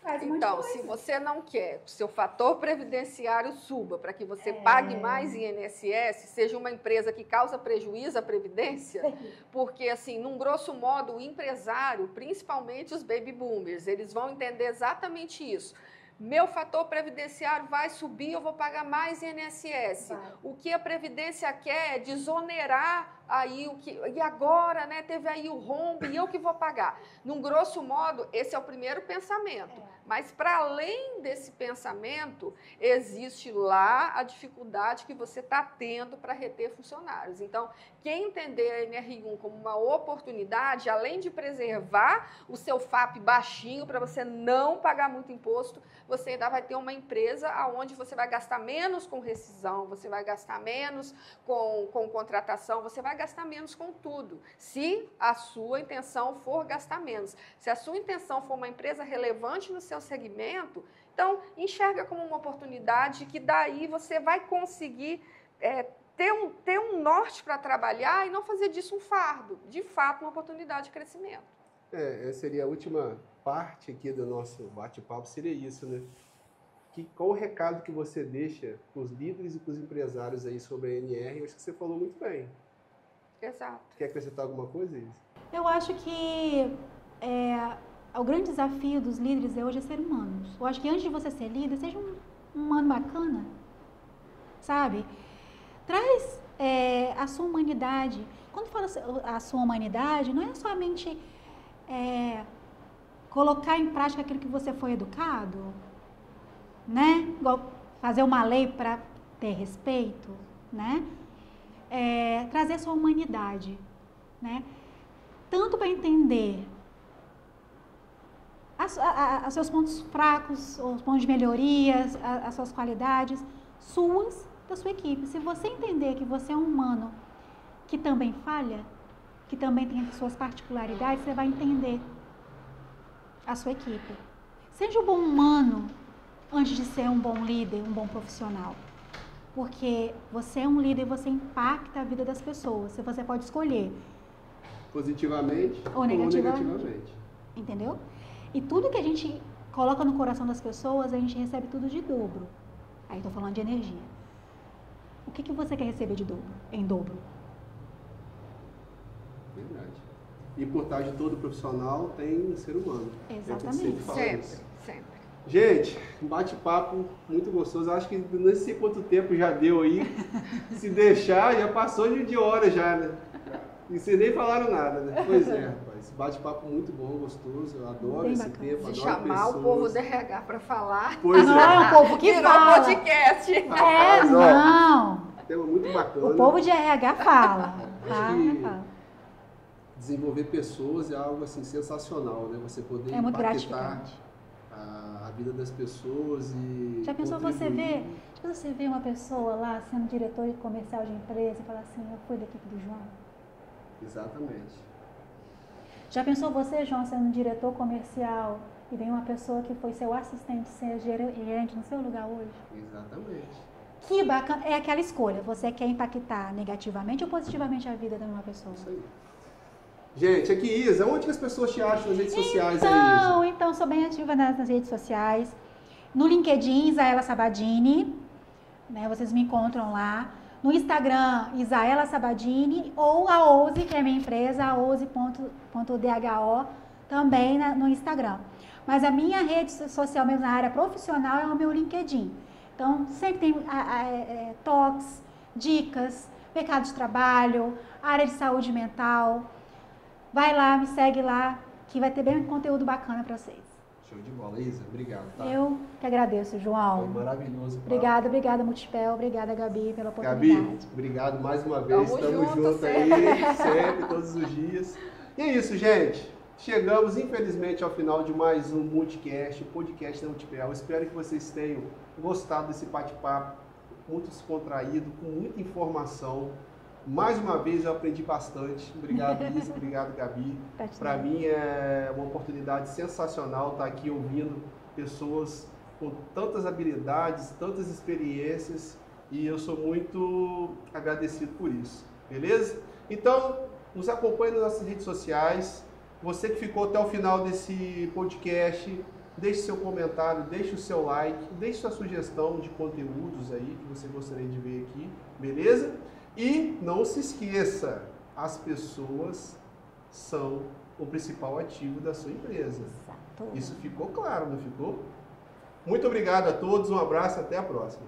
Faz muita Então, coisa. se você não quer que o seu fator previdenciário suba para que você pague mais INSS, seja uma empresa que causa prejuízo à Previdência, porque, assim, num grosso modo, o empresário, principalmente os baby boomers, eles vão entender exatamente isso. Meu fator previdenciário vai subir, eu vou pagar mais INSS. Vai. O que a Previdência quer é desonerar aí o que... E agora, né, teve aí o rombo e eu que vou pagar. Num grosso modo, esse é o primeiro pensamento. Mas, para além desse pensamento, existe lá a dificuldade que você está tendo para reter funcionários. Então, quem entender a NR1 como uma oportunidade, além de preservar o seu FAP baixinho para você não pagar muito imposto, você ainda vai ter uma empresa onde você vai gastar menos com rescisão, você vai gastar menos com contratação, você vai gastar menos com tudo, se a sua intenção for gastar menos. Se a sua intenção for uma empresa relevante no seu segmento, então enxerga como uma oportunidade que daí você vai conseguir ter um norte para trabalhar e não fazer disso um fardo. De fato, uma oportunidade de crescimento. Seria a última parte aqui do nosso bate-papo, seria isso, né? Qual o recado que você deixa para os líderes e para os empresários aí sobre a NR? Eu acho que você falou muito bem. Exato. Quer acrescentar alguma coisa, Isis? Eu acho que o grande desafio dos líderes hoje é ser humanos. Eu acho que antes de você ser líder, seja um humano bacana, sabe? Traz a sua humanidade. Quando fala a sua humanidade, não é somente colocar em prática aquilo que você foi educado, né? Igual fazer uma lei para ter respeito, né? Trazer a sua humanidade, né? Tanto para entender os seus pontos fracos, os pontos de melhorias, as suas qualidades, da sua equipe. Se você entender que você é um humano que também falha, que também tem suas particularidades, você vai entender a sua equipe. Seja um bom humano antes de ser um bom líder, um bom profissional. Porque você é um líder e você impacta a vida das pessoas. Você pode escolher. Positivamente ou negativamente. Entendeu? E tudo que a gente coloca no coração das pessoas, a gente recebe tudo de dobro. Aí estou falando de energia. O que você quer receber em dobro? Verdade. E por trás de todo profissional tem um ser humano. Exatamente. Sempre. Gente, um bate-papo muito gostoso. Eu acho que não sei quanto tempo já deu aí. Se deixar, já passou de hora já, né? E vocês nem falaram nada, né? Pois é, rapaz. Bate-papo muito bom, gostoso. Eu adoro bem esse bacana. tempo, Se adoro chamar pessoas. o povo do RH para falar. Pois não é o povo que virou fala. podcast. Rapaz, Não. Tema muito bacana. O povo de RH fala. Acho que desenvolver pessoas é algo assim sensacional, né? Você poder muito impactar gratificante. A vida das pessoas e Já pensou você ver uma pessoa lá sendo diretor de comercial de empresa e falar assim, eu fui da equipe do João? Exatamente. Já pensou você, João, sendo diretor comercial e vem uma pessoa que foi seu assistente ser gerente no seu lugar hoje? Exatamente. Que bacana. É aquela escolha. Você quer impactar negativamente ou positivamente a vida de uma pessoa? Isso aí. Gente, aqui, Isa, onde que as pessoas te acham nas redes sociais aí, Isa? Então, sou bem ativa nas redes sociais. No LinkedIn, Isaela Sabadini, né? Vocês me encontram lá. No Instagram, Isaela Sabadini, ou a Ouse, que é a minha empresa, a ouse.dho, também no Instagram. Mas a minha rede social mesmo na área profissional é o meu LinkedIn. Então, sempre tem toques, dicas, mercado de trabalho, área de saúde mental. Vai lá, me segue lá, que vai ter bem conteúdo bacana para vocês. Show de bola, Isa. Obrigado, tá? Eu que agradeço, João. Foi maravilhoso. Obrigada, Multispel. Obrigada, Gabi, pela oportunidade. Gabi, obrigado mais uma vez. Tamo junto aí, sempre, todos os dias. E é isso, gente. Chegamos, infelizmente, ao final de mais um Multicast, o podcast da Multispel. Espero que vocês tenham gostado desse bate-papo, muito descontraído, com muita informação. Mais uma vez eu aprendi bastante. Obrigado, Isa. Obrigado, Gabi. Para mim é uma oportunidade sensacional estar aqui ouvindo pessoas com tantas habilidades, tantas experiências, e eu sou muito agradecido por isso. Beleza? Então, nos acompanhe nas nossas redes sociais. Você que ficou até o final desse podcast, deixe seu comentário, deixe o seu like, deixe sua sugestão de conteúdos aí que você gostaria de ver aqui, beleza? E não se esqueça, as pessoas são o principal ativo da sua empresa. Exato. Isso ficou claro, não ficou? Muito obrigado a todos, um abraço e até a próxima.